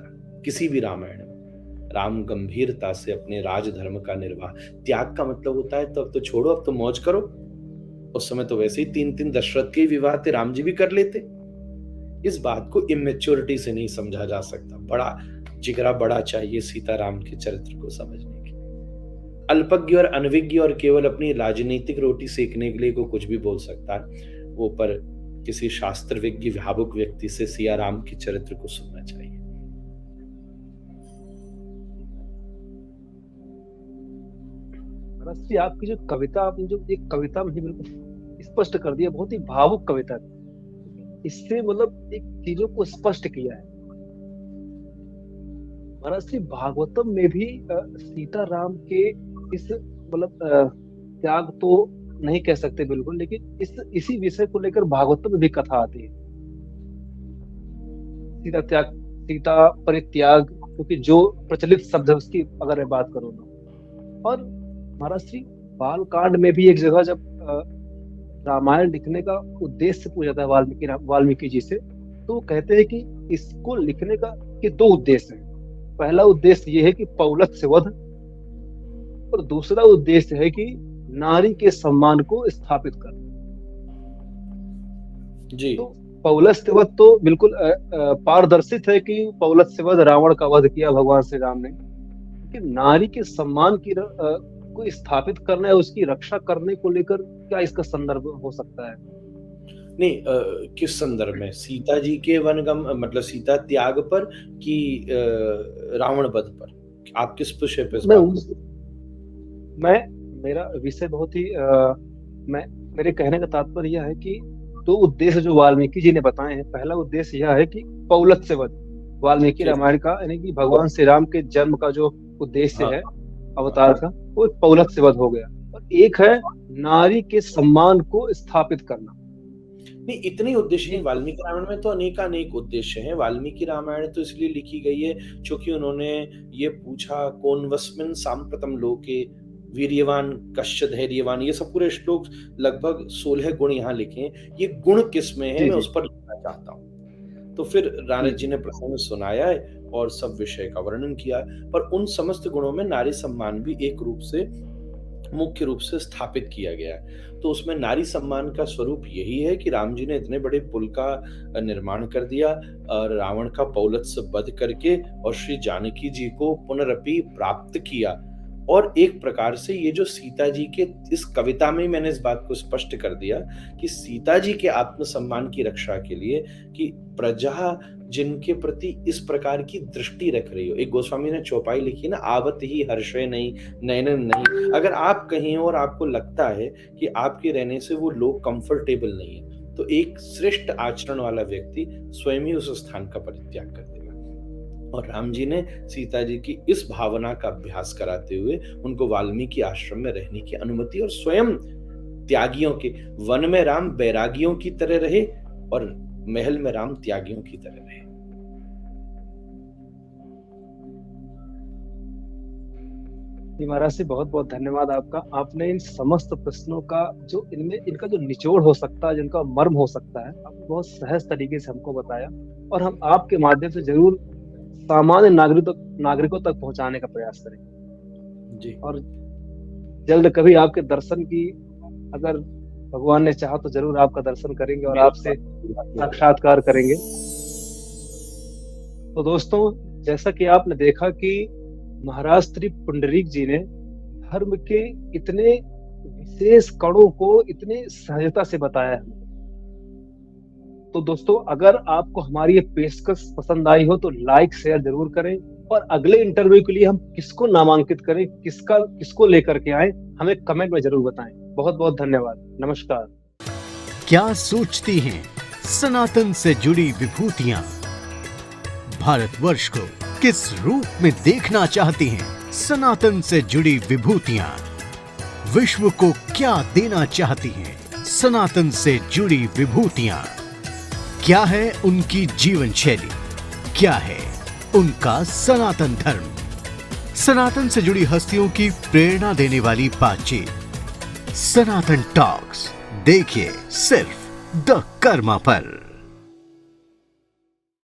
किसी भी रामायण में। राम गंभीरता से अपने राजधर्म का निर्वाह। त्याग का मतलब होता है तो अब तो छोड़ो, अब तो मौज करो। उस समय तो वैसे ही 3 दशरथ के विवाह थे, राम जी भी कर लेते। इस बात को इमेच्योरिटी से नहीं समझा जा सकता। बड़ा जिगरा बड़ा चाहिए सीताराम के चरित्र को समझने के लिए। अल्पज्ञ और अनविज्ञ और केवल अपनी राजनीतिक रोटी सेकने के लिए को कुछ भी बोल सकता है, वो पर किसी शास्त्र विज्ञ भावुक व्यक्ति से सिया राम के चरित्र को सुनना चाहिए। रस्सी, आपकी जो कविता, आपने जो एक कविता में बिल्कुल स्पष्ट कर दिया, बहुत ही भावुक कविता थी। इससे मतलब एक चीजों को स्पष्ट किया है। महाराज श्री भागवतम में भी सीता राम के इस मतलब त्याग तो नहीं कह सकते बिल्कुल, लेकिन इसी विषय को लेकर भागवतम में भी कथा आती है। सीता त्याग, सीता परित्याग, क्योंकि जो प्रचलित शब्द है उसकी अगर मैं बात करूँ तो। और महाराज श्री बालकांड में भी एक जगह जब रामायण लिखने का उद्देश्य पूछा था वाल्मीकि जी से, तो कहते हैं कि इसको लिखने का के दो उद्देश्य हैं। पहला उद्देश्य ये है कि पौलत्स्य वध, और दूसरा उद्देश्य है कि नारी के सम्मान को स्थापित करना जी। तो पौलत्स्य वध तो बिल्कुल पारदर्शित है कि पौलत्स्य वध, रावण का वध किया भगवान श्री राम ने, लेकिन नारी के सम्मान की को स्थापित करना है, उसकी रक्षा करने को लेकर क्या इसका संदर्भ हो सकता है? नहीं, किस संदर्भ में? सीता जी के वनगम मतलब सीता त्याग पर कि रावण वध पर? आप किस विषय पे? मेरा विषय बहुत ही मेरे कहने का तात्पर्य यह है कि दो उद्देश्य जो वाल्मीकि जी ने बताए हैं। पहला उद्देश्य यह है कि पौलत्स्य वध, वाल्मीकि रामायण का, यानी कि भगवान श्री राम के जन्म का जो उद्देश्य है अवतार का, वो पौलत्स्य वध हो गया। और एक है नारी के सम्मान को स्थापित करना। नहीं, इतने उद्देश्य नहीं। वाल्मीकि रामायण में तो अनेकानेक उद्देश्य हैं। वाल्मीकि रामायण तो इसलिए लिखी गई है क्योंकि उन्होंने ये पूछा, कौन्वस्मिन् साम्प्रतं लोके वीर्यवान कश्च धैर्यवान, ये सब पूरे श्लोक लगभग 16 गुण यहाँ लिखे हैं। ये गुण किस में है, मैं उस पर लिखना चाहता हूँ। तो फिर नारद जी ने प्रसंग सुनाया है और सब विषय का वर्णन किया, पर उन समस्त गुणों में नारी सम्मान भी एक रूप से, मुख्य रूप से स्थापित किया गया है। तो उसमें नारी सम्मान का स्वरूप यही है कि राम जी ने इतने बड़े पुल का निर्माण कर दिया और रावण का पौलत्स्य वध करके और श्री जानकी जी को पुनरपि प्राप्त किया। और एक प्रकार से ये जो सीता जी के, इस कविता में मैंने इस बात को स्पष्ट कर दिया कि सीता जी के आत्मसम्मान की रक्षा के लिए कि प्रजा जिनके प्रति इस प्रकार की दृष्टि रख रही हो। एक गोस्वामी ने चौपाई लिखी ना, आवत ही हर्षे नहीं नयनन नहीं। अगर आप कहीं और आपको लगता है कि आपके रहने से वो लोग कंफर्टेबल नहीं है, तो एक श्रेष्ठ आचरण वाला व्यक्ति स्वयं ही उस स्थान का परित्याग कर देगा। और राम जी ने सीता जी की इस भावना का अभ्यास कराते हुए उनको वाल्मीकि आश्रम में रहने की अनुमति, और स्वयं त्यागियों के, वन में राम बैरागियों की तरह रहे और महल में राम त्यागियों की तरह रहे। महाराज से बहुत बहुत धन्यवाद आपका। आपने इन समस्त प्रश्नों का जो इनका जो निचोड़ हो सकता है, जिनका मर्म हो सकता है, आपने बहुत सहज तरीके से हमको बताया, और हम आपके माध्यम से जरूर सामान्य नागरिकों तक पहुंचाने का प्रयास करेंगे जी। और जल्द कभी आपके दर्शन की, अगर भगवान ने चाहा तो जरूर आपका दर्शन करेंगे और आपसे साक्षात्कार करेंगे। तो दोस्तों, जैसा कि आपने देखा कि महाराज श्री पुंडरीक जी ने धर्म के इतने विशेष कणों को इतने सहजता से बताया है। तो दोस्तों, अगर आपको हमारी ये पेशकश पसंद आई हो तो लाइक शेयर जरूर करें, और अगले इंटरव्यू के लिए हम किसको नामांकित करें, किसको लेकर के आए, हमें कमेंट में जरूर बताएं। बहुत बहुत धन्यवाद। नमस्कार। क्या सोचती हैं सनातन से जुड़ी विभूतियां? भारतवर्ष को किस रूप में देखना चाहती हैं सनातन से जुड़ी विभूतियां? विश्व को क्या देना चाहती हैं सनातन से जुड़ी विभूतियां? क्या है उनकी जीवन शैली? क्या है उनका सनातन धर्म? सनातन से जुड़ी हस्तियों की प्रेरणा देने वाली बातचीत सनातन टॉक्स देखिए सिर्फ द कर्मा पर।